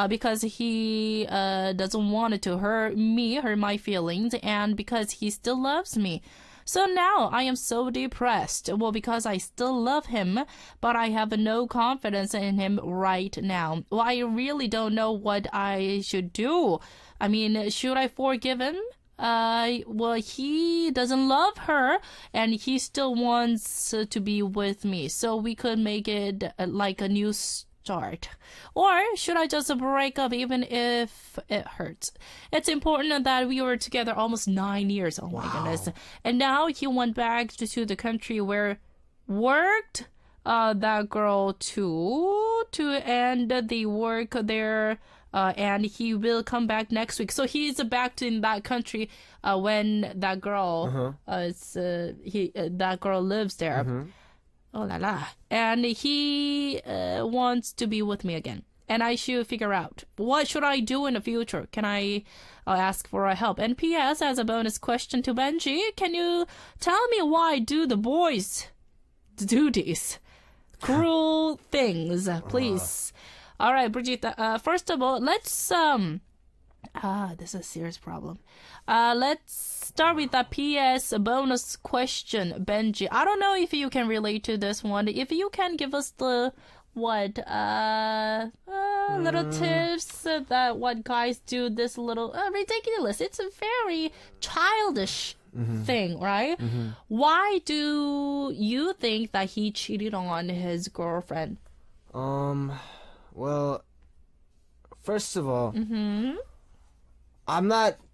because he doesn't want it to hurt my feelings, and because he still loves me. So now I am so depressed. Well, because I still love him, but I have no confidence in him right now. Well, I really don't know what I should do. I mean, should I forgive him? Well, he doesn't love her, and he still wants to be with me. So we could make it like a new start. Or should I just break up even if it hurts? It's important that we were together almost 9 years. Oh my goodness. And now he went back to the country where worked that girl to end the work there. And he will come back next week. So he's back in that country when that girl that girl lives there. Oh la la. And he wants to be with me again. And I should figure out what should I do in the future. Can I ask for help? And P.S. as a bonus question to Benji, can you tell me why do the boys do these cruel things, please? All right, Brigitte. First of all, let's this is a serious problem. Let's start with the P.S. bonus question, Benji. I don't know if you can relate to this one. If you can give us the little tips that what guys do, this little ridiculous. It's a very childish thing, right? Why do you think that he cheated on his girlfriend? Well, first of all,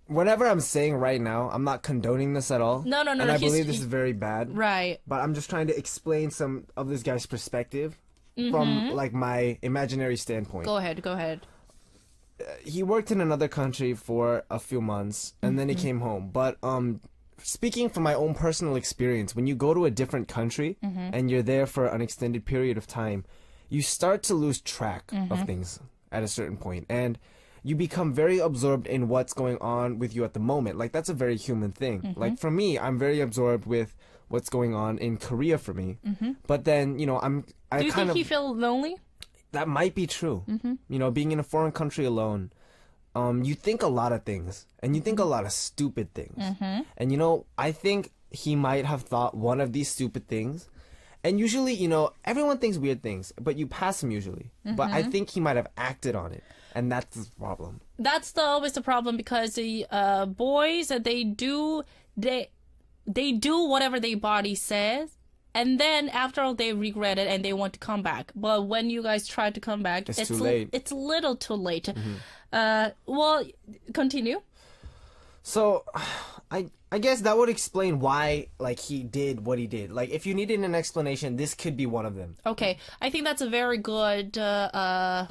whatever I'm saying right now, I'm not condoning this at all. No. And I believe this is very bad. Right. But I'm just trying to explain some of this guy's perspective from, like, my imaginary standpoint. Go ahead. He worked in another country for a few months, and then he came home. But, speaking from my own personal experience, when you go to a different country and you're there for an extended period of time, you start to lose track of things at a certain point, and you become very absorbed in what's going on with you at the moment. Like, that's a very human thing. Like, for me, I'm very absorbed with what's going on in Korea for me. But then, do you think he feel lonely? That might be true. Being in a foreign country alone, you think a lot of things, and you think a lot of stupid things. And, I think he might have thought one of these stupid things. And usually, everyone thinks weird things, but you pass them usually. But I think he might have acted on it, and that's the problem. That's always the problem, because the boys, they do whatever their body says, and then after all, they regret it and they want to come back. But when you guys try to come back, it's too late. It's a little too late. Well, continue. So, I guess that would explain why, like, he did what he did. Like, if you needed an explanation, this could be one of them. Okay, I think that's a very good thought,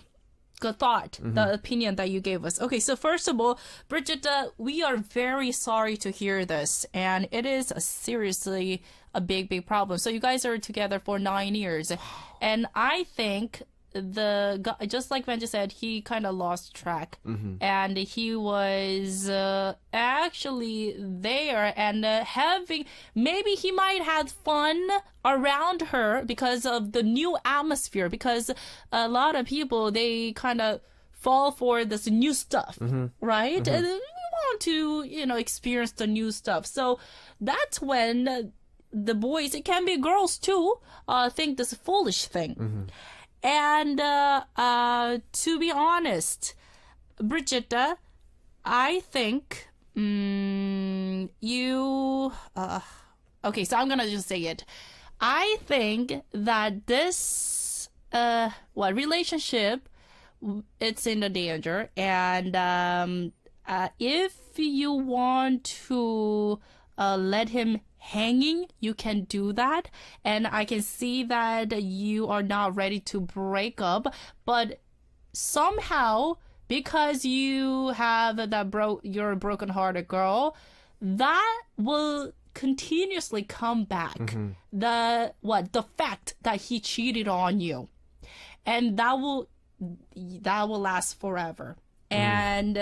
the opinion that you gave us. Okay, so first of all, Bridget, we are very sorry to hear this, and it is seriously a big problem. So you guys are together for 9 years, and I think the guy, just like Benji said, he kind of lost track, and he was actually there and maybe he might have fun around her because of the new atmosphere, because a lot of people, they kind of fall for this new stuff, right? And we want to, experience the new stuff. So that's when the boys, it can be girls too, think this foolish thing. And to be honest, Brigitte, I think you... okay, so I'm gonna just say it. I think that this relationship, it's in the danger, and if you want to let him hanging, you can do that. And I can see that you are not ready to break up, but somehow, because you have that you're a broken-hearted girl, that will continuously come back. The fact that he cheated on you, and that will last forever. And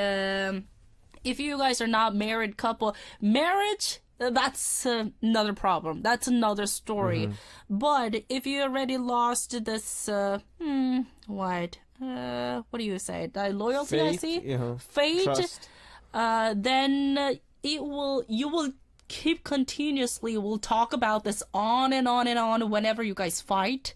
if you guys are not married couple, marriage, that's another problem. That's another story. But if you already lost this, what do you say? Loyalty, Faith, I see. yeah. Fate. Trust. Then you will keep continuously. We'll talk about this on and on and on whenever you guys fight.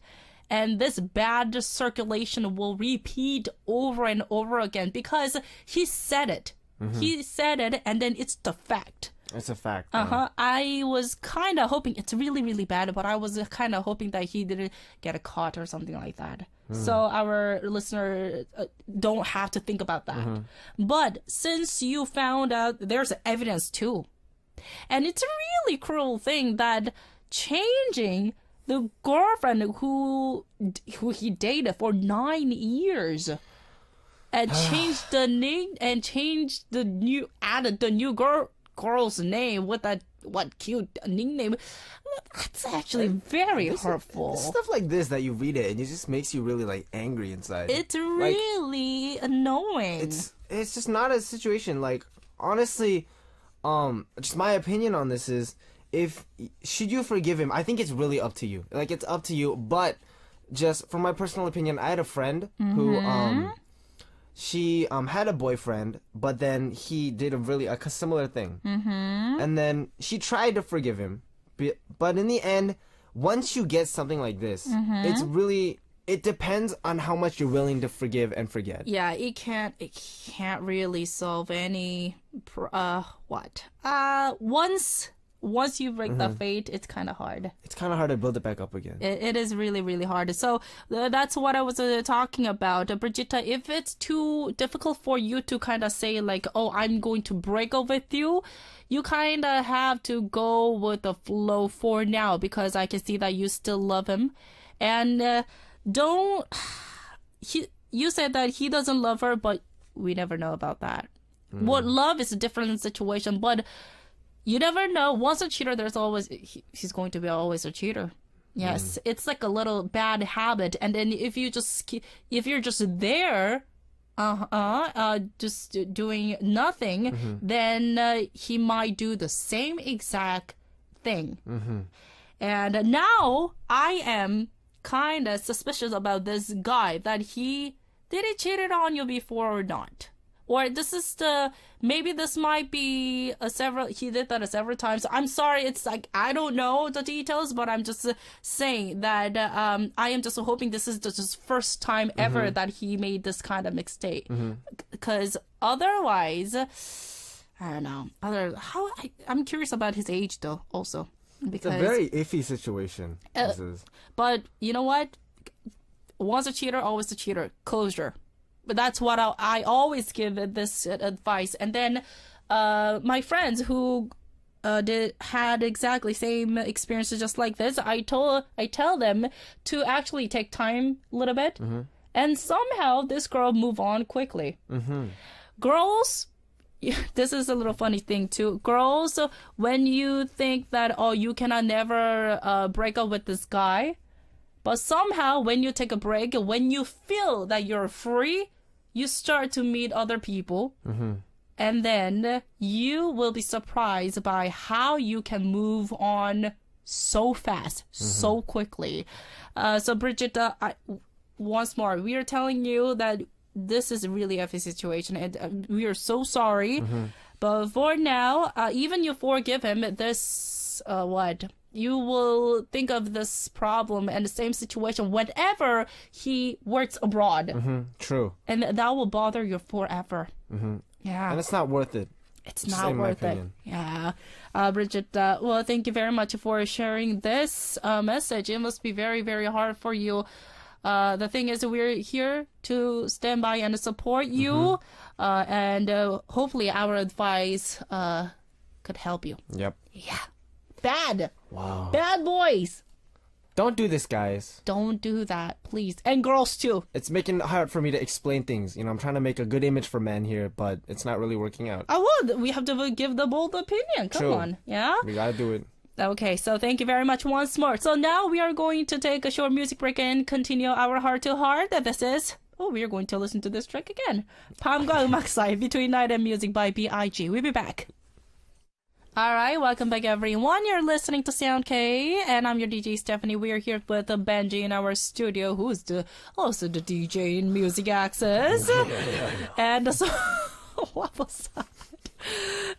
And this bad circulation will repeat over and over again because he said it. He said it, and then it's the fact. It's a fact. I was kind of hoping, it's really, really bad, but I was kind of hoping that he didn't get caught or something like that. So our listener don't have to think about that. But since you found out, there's evidence too. And it's a really cruel thing that changing the girlfriend who he dated for 9 years and changed the name and added the new girl's name with that cute nickname. That's actually very hurtful. It's stuff like this that you read it and it just makes you really like angry inside. It's really annoying. It's just not a situation like, honestly, just my opinion on this is, should you forgive him? I think it's really up to you. Like, it's up to you, but just from my personal opinion, I had a friend who she had a boyfriend, but then he did a similar thing. And then she tried to forgive him, but in the end, once you get something like this, it depends on how much you're willing to forgive and forget. Yeah, it can't really solve any once you break the fate, it's kind of hard. It's kind of hard to build it back up again. It is really, really hard. So that's what I was talking about. Brigitta, if it's too difficult for you to kind of say like, oh, I'm going to break up with you, you kind of have to go with the flow for now, because I can see that you still love him. And you said that he doesn't love her, but we never know about that. What love is a different situation, but you never know. Once a cheater, there's always he's going to be always a cheater. Yes, it's like a little bad habit. And then if you're just there, just doing nothing, then he might do the same exact thing. And now I am kind of suspicious about this guy, that did he cheated on you before or not? Or maybe this might be he did that several times. I'm sorry, it's like, I don't know the details, but I'm just saying that I am just hoping this is just first time ever that he made this kind of mistake. Because otherwise, I don't know. I'm curious about his age though, also. Because, it's a very iffy situation. This is. But you know what? Once a cheater, always a cheater. Closure. But that's what I always give this advice. And then my friends who had exactly same experiences just like this, I tell them to actually take time a little bit, and somehow this girl move on quickly. Girls, this is a little funny thing too. Girls, when you think that, oh, you cannot never break up with this guy, but somehow when you take a break, when you feel that you're free, you start to meet other people. And then you will be surprised by how you can move on so fast, so quickly. So Brigitta, once more, we are telling you that this is really a situation, and we are so sorry. But for now, even you forgive him, this, you will think of this problem and the same situation whenever he works abroad. True. And that will bother you forever. Yeah. And it's not worth it. It's not worth it. Yeah. Bridget, well, thank you very much for sharing this message. It must be very, very hard for you. The thing is, we're here to stand by and support you. And hopefully our advice could help you. Yep. Yeah. Bad. Wow. Bad boys. Don't do this, guys. Don't do that, please. And girls too. It's making it hard for me to explain things. You know, I'm trying to make a good image for men here, but it's not really working out. I would. We have to give the bold opinion. Come True. on. Yeah? We gotta do it. Okay, so thank you very much once more. So now we are going to take a short music break and continue our heart to heart. This is... we are going to listen to this track again. 밤과 음악 사이 Between Night and Music by B.I.G. We'll be back. Alright, welcome back everyone. You're listening to Sound K, and I'm your DJ Stephanie. We are here with Benji in our studio, who's also the DJ in Music Access. And so, what was that?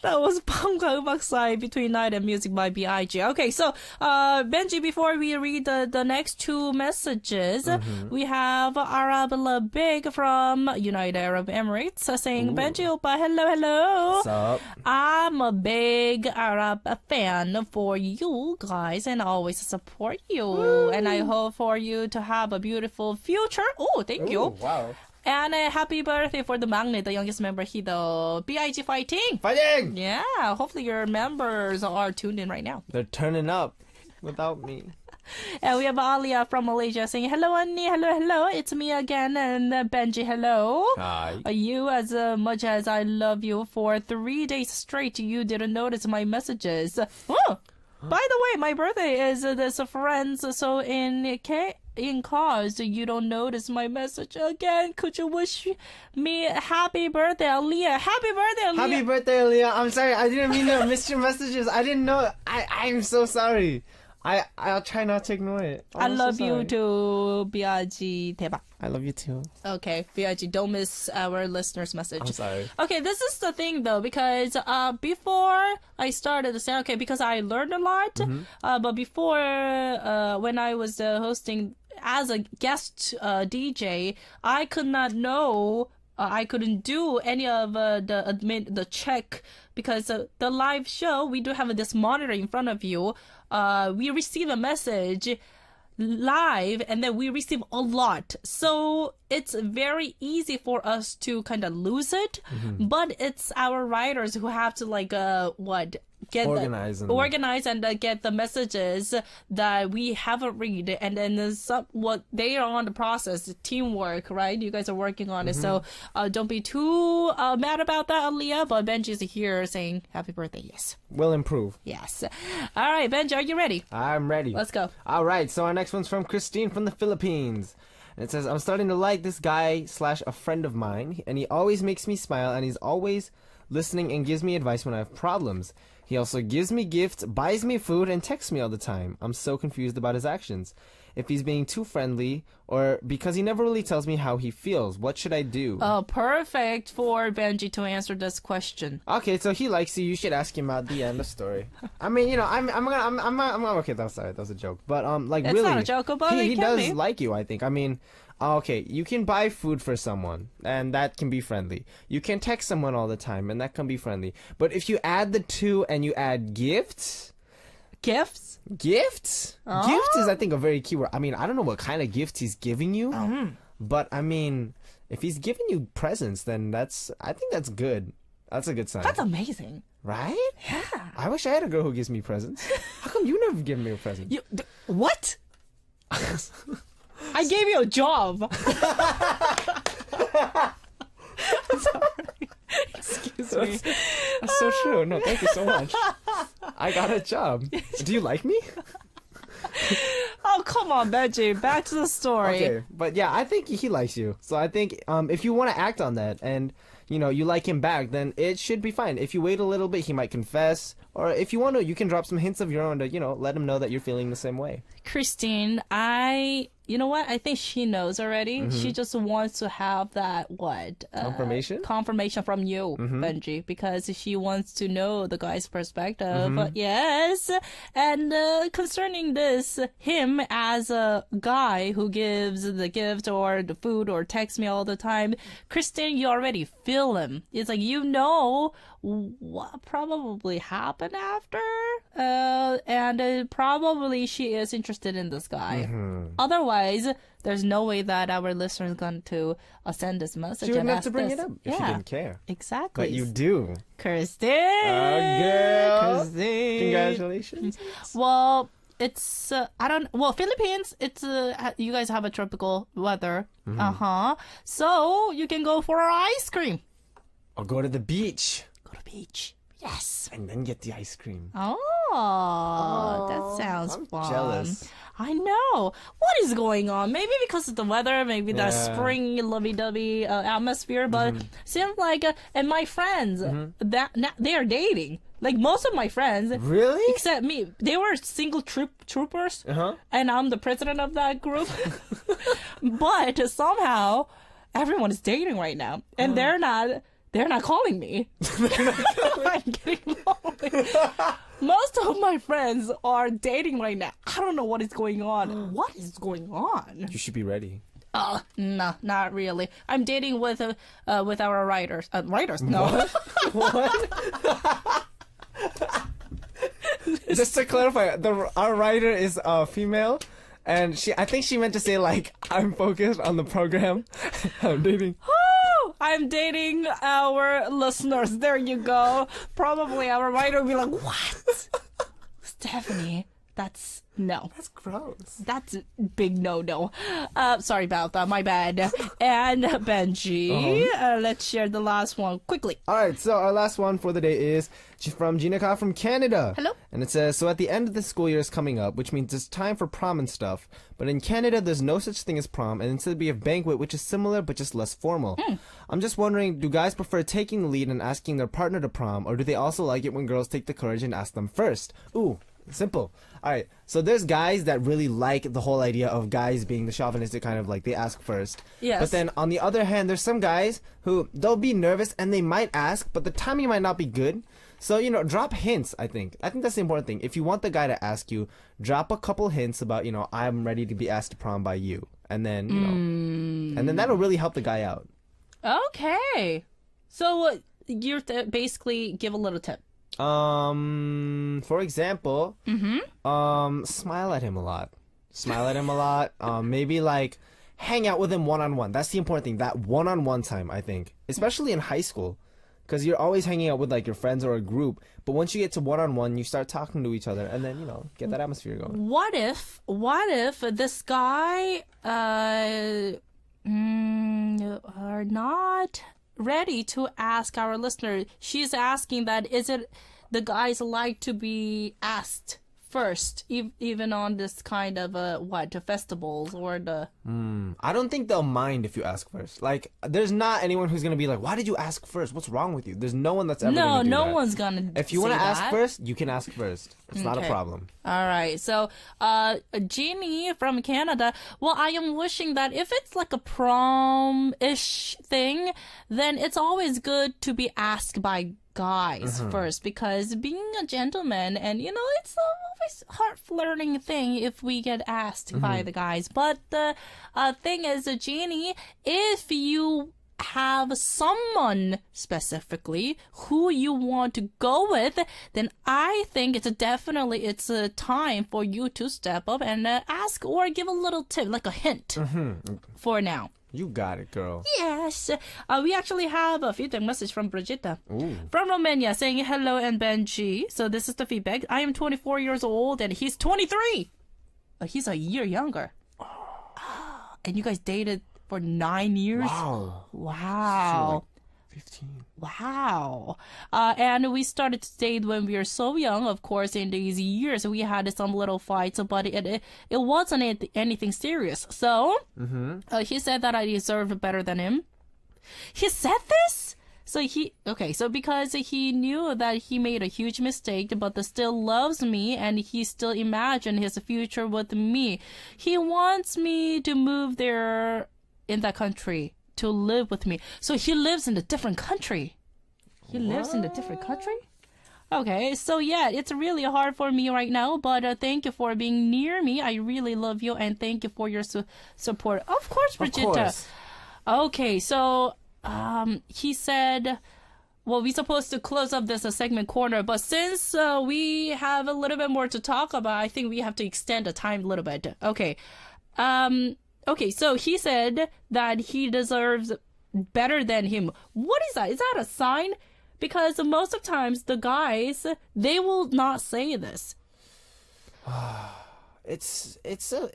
That was 밤과 음악 사이 Between Night and Music by B.I.G. Okay, so Benji, before we read the next two messages, we have Arab Labig from United Arab Emirates saying, Benji Oppa, hello. What's up? I'm a big Arab fan for you guys and always support you. And I hope for you to have a beautiful future. Oh, thank you. Wow. And a happy birthday for the magnet, the youngest member, Hido. B.I.G. fighting! Fighting! Yeah, hopefully your members are tuned in right now. They're turning up without me. And we have Alia from Malaysia saying, hello, Annie, hello, it's me again, and Benji, hello. Hi. You, as much as I love you, for 3 days straight, you didn't notice my messages. Oh, by the way, my birthday is this friends, so in cause you don't notice my message again. Could you wish me happy birthday, Aaliyah? Happy birthday, Aaliyah. Happy birthday, Aaliyah. I'm sorry, I didn't mean to miss your messages. I didn't know. I'm so sorry. I'll try not to ignore it. Oh, I I'm so love you sorry. too, B.I.G. 대박. I love you too. Okay, B.I.G. don't miss our listener's message. I'm sorry. Okay, this is the thing though, because before I started the sound, okay, because I learned a lot, but before when I was hosting as a guest DJ, I could not know. I couldn't do any of the check because the live show, we do have this monitor in front of you. We receive a message live and then we receive a lot. So it's very easy for us to kind of lose it. But it's our writers who have to get Organize and get the messages that we haven't read, and then there's what they are on the process, teamwork, right? You guys are working on it, so don't be too mad about that, Aaliyah. But Benji's here saying happy birthday. Yes, We'll improve. yes. All right, Benji, are you ready? I'm ready. Let's go. All right, so our next one's from Christine from the Philippines. And it says, I'm starting to like this guy / a friend of mine, and he always makes me smile, and he's always listening and gives me advice when I have problems. He also gives me gifts, buys me food, and texts me all the time. I'm so confused about his actions. If he's being too friendly, or because he never really tells me how he feels, what should I do? Oh, perfect for Benji to answer this question. Okay, so he likes you. You should ask him at the end of the story. I mean, you know, I'm okay. That was a joke, but like It's really, not a joke, but it he can does be. like you. I think. I mean, okay, you can buy food for someone, and that can be friendly. You can text someone all the time, and that can be friendly. But if you add the two and you add gifts. Gifts? Gifts? Oh. Gifts is, I think, a very key word. I mean, I don't know what kind of gifts he's giving you, but I mean, if he's giving you presents, then I think that's good. That's a good sign. That's amazing. Right? Yeah. I wish I had a girl who gives me presents. How come you never give me a present? What? I gave you a job. Sorry. Excuse me. That's so true. No, thank you so much. I got a job. Do you like me? Oh, come on, Benji. Back to the story. Okay, but yeah, I think he likes you. So I think if you want to act on that and, you know, you like him back, then it should be fine. If you wait a little bit, he might confess. Or if you want to, you can drop some hints of your own to, you know, let him know that you're feeling the same way. Christine, you know what? I think she knows already. She just wants to have that, Confirmation? Confirmation from you, Benji, because she wants to know the guy's perspective. But yes. And concerning this, him as a guy who gives the gift or the food or texts me all the time, Christine, you already feel feel him. It's like you know what probably happened after, and probably she is interested in this guy. Otherwise, there's no way that our listener is going to send this message. She wouldn't and have to ask bring this. it up if she didn't care. Exactly. But you do. Kirsten. Girl. Kirsten. Congratulations. Well, it's Philippines. It's you guys have a tropical weather. So you can go for ice cream. Or go to the beach. Go to beach. Yes. And then get the ice cream. Oh, that sounds I'm fun. jealous. I know. What is going on? Maybe because of the weather, maybe the spring lovey-dovey atmosphere, but seems like, and my friends, they are dating. Like most of my friends, Really? except me, they were single troopers, and I'm the president of that group. But somehow, everyone is dating right now, and they're not calling me. I'm getting lonely. Most of my friends are dating right now. I don't know what is going on. What is going on? You should be ready. No, not really. I'm dating with our writers. Writers? No. What? Just to clarify, our writer is female, and I think she meant to say like I'm focused on the program. I'm dating. I'm dating our listeners. There you go. Probably our writer will be like, what? Stephanie, that's no. That's gross. That's a big no. Sorry about that. My bad. And Benji, let's share the last one quickly. All right, so our last one for the day is from Gina Ka from Canada. Hello. And it says, so at the end of the school year is coming up, which means it's time for prom and stuff. But in Canada, there's no such thing as prom, and instead we have banquet, which is similar but just less formal. I'm just wondering, do guys prefer taking the lead and asking their partner to prom, or do they also like it when girls take the courage and ask them first? Ooh. Simple. All right. So there's guys that really like the whole idea of guys being the chauvinistic kind of like they ask first. Yes. But then on the other hand, there's some guys who they'll be nervous and they might ask, but the timing might not be good. So, drop hints, I think. I think that's the important thing. If you want the guy to ask you, drop a couple hints about, I'm ready to be asked to prom by you. And then, and then that'll really help the guy out. Okay. So you're basically give a little tip. For example, smile at him a lot. Maybe like hang out with him one-on-one. That's the important thing. That one-on-one time, I think, especially in high school, because you're always hanging out with like your friends or a group. But once you get to one-on-one, you start talking to each other, and then get that atmosphere going. What if this guy are not ready to ask our listener? She's asking that is it the guys like to be asked first, even on this kind of festivals or the. I don't think they'll mind if you ask first. Like, there's not anyone who's gonna be like, "Why did you ask first? What's wrong with you?" There's no one that's ever gonna do that. No one's gonna. If you want to ask first, you can ask first. It's not a problem. All right. So, Jeannie from Canada. Well, I am wishing that if it's like a prom-ish thing, then it's always good to be asked by guys first, because being a gentleman and it's always hard learning thing if we get asked by the guys. But the thing is, Jeannie, if you have someone specifically who you want to go with, then I think it's a time for you to step up and ask or give a little tip, like a hint for now. You got it, girl. Yes. We actually have a feedback message from Brigitta from Romania saying, hello and Benji. So this is the feedback. I am 24 years old and he's 23. He's a year younger. And you guys dated for 9 years? Wow. 15. Wow. And we started to date when we were so young. Of course, in these years, we had some little fights, but it wasn't anything serious. So, he said that I deserve better than him. He said this? So because he knew that he made a huge mistake, but still loves me, and he still imagined his future with me. He wants me to move there in that country to live with me. So he lives in a different country. Okay, so yeah, it's really hard for me right now, but thank you for being near me. I really love you, and thank you for your support. Of course, Brigitta. Of course. Okay, so he said, well, we're supposed to close up this segment corner, but since we have a little bit more to talk about, I think we have to extend the time a little bit. Okay. Okay, so he said that he deserves better than him. What is that? Is that a sign? Because most of the times the guys, they will not say this. It's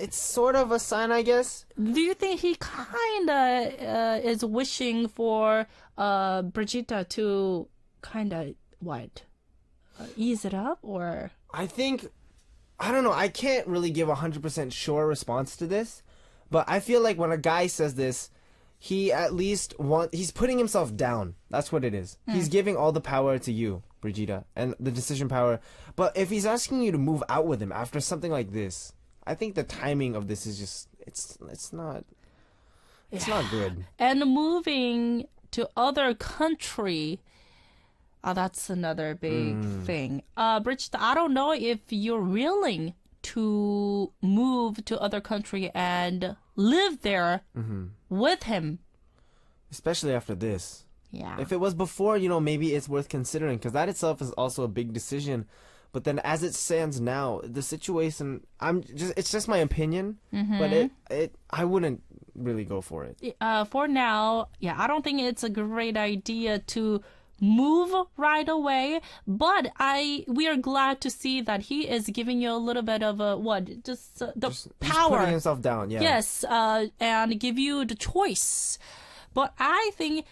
sort of a sign, I guess. Do you think he kind of is wishing for Brigitte to kind of, ease it up, or? I don't know. I can't really give a 100% sure response to this, but I feel like when a guy says this, he at least he's putting himself down. That's what it is. He's giving all the power to you, Brigitte, and the decision power. But if he's asking you to move out with him after something like this, I think the timing of this is just it's not good. And moving to other country, that's another big thing. Brigitte, I don't know if you're willing to move to other country and live there with him. Especially after this. Yeah. If it was before, maybe it's worth considering, because that itself is also a big decision. But then as it stands now, the situation, it's just my opinion, but I wouldn't really go for it. For now, I don't think it's a great idea to move right away, but we are glad to see that he is giving you a little bit of the power. Just putting himself down, yeah. Yes, and give you the choice. But I think,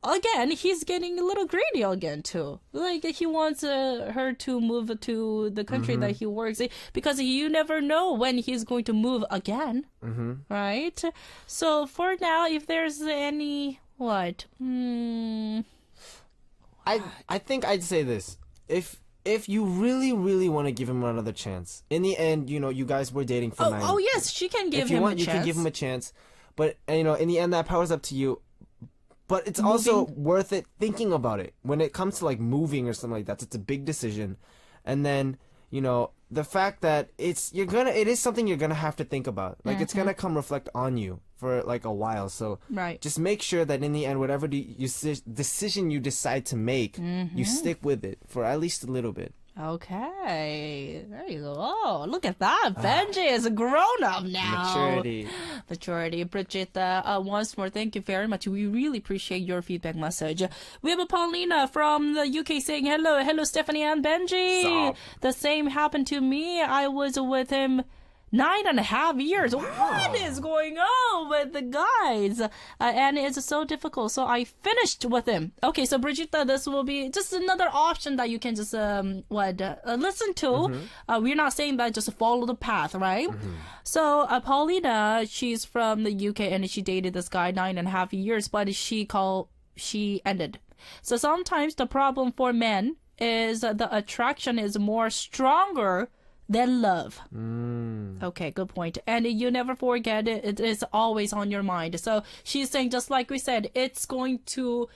again, he's getting a little greedy again too. Like, he wants her to move to the country that he works in, because you never know when he's going to move again, right? So for now, if there's any I think I'd say this. If you really, really want to give him another chance, in the end, you guys were dating for 9 years. Oh, yes, she can give him a chance. If you want, you can give him a chance. But, in the end, that power's up to you. But it's also worth it thinking about it. When it comes to, moving or something like that, it's a big decision. And then, the fact that it is something you're gonna have to think about. It's gonna come reflect on you for, a while. So just make sure that in the end, whatever decision you decide to make, you stick with it for at least a little bit. Okay, there you go. Oh, look at that. Benji is a grown-up now. Maturity. Brigitte, once more, thank you very much. We really appreciate your feedback message. We have a Paulina from the UK saying, hello, Stephanie and Benji. Sup? The same happened to me. I was with him 9.5 years. Wow. What is going on with the guys? And it's so difficult. So I finished with him. Okay, so Brigitte, this will be just another option that you can just listen to. We're not saying that just follow the path, right? So Paulina, she's from the UK and she dated this guy 9.5 years, but she ended. So sometimes the problem for men is the attraction is more stronger than love. Okay, good point. And you never forget it. It is always on your mind. So she's saying, just like we said, it's going to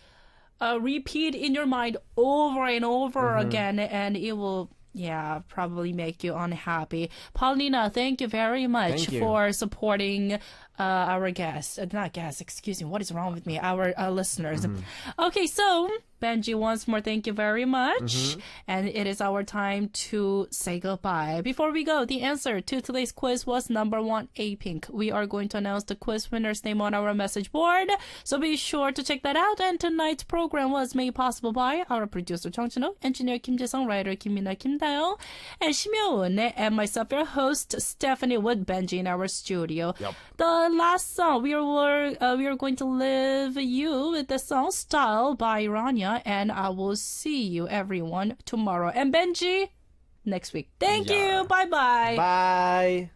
repeat in your mind over and over again, and it will probably make you unhappy. Paulina, thank you very much for supporting our guests. Not guests, excuse me. What is wrong with me? Our listeners. Okay, so Benji, once more, thank you very much. And it is our time to say goodbye. Before we go, the answer to today's quiz was number 1, A-Pink. We are going to announce the quiz winner's name on our message board, so be sure to check that out. And tonight's program was made possible by our producer, Chung Chun-ho, engineer Kim Jae-sung, writer Kim Mina, Kim Dayo, and Shimyo-eun, and myself, your host, Stephanie, with Benji in our studio. The last song, we are going to leave you with the song Style by Rania, and I will see you everyone tomorrow. And Benji, next week. Thank you. Bye-bye. Bye.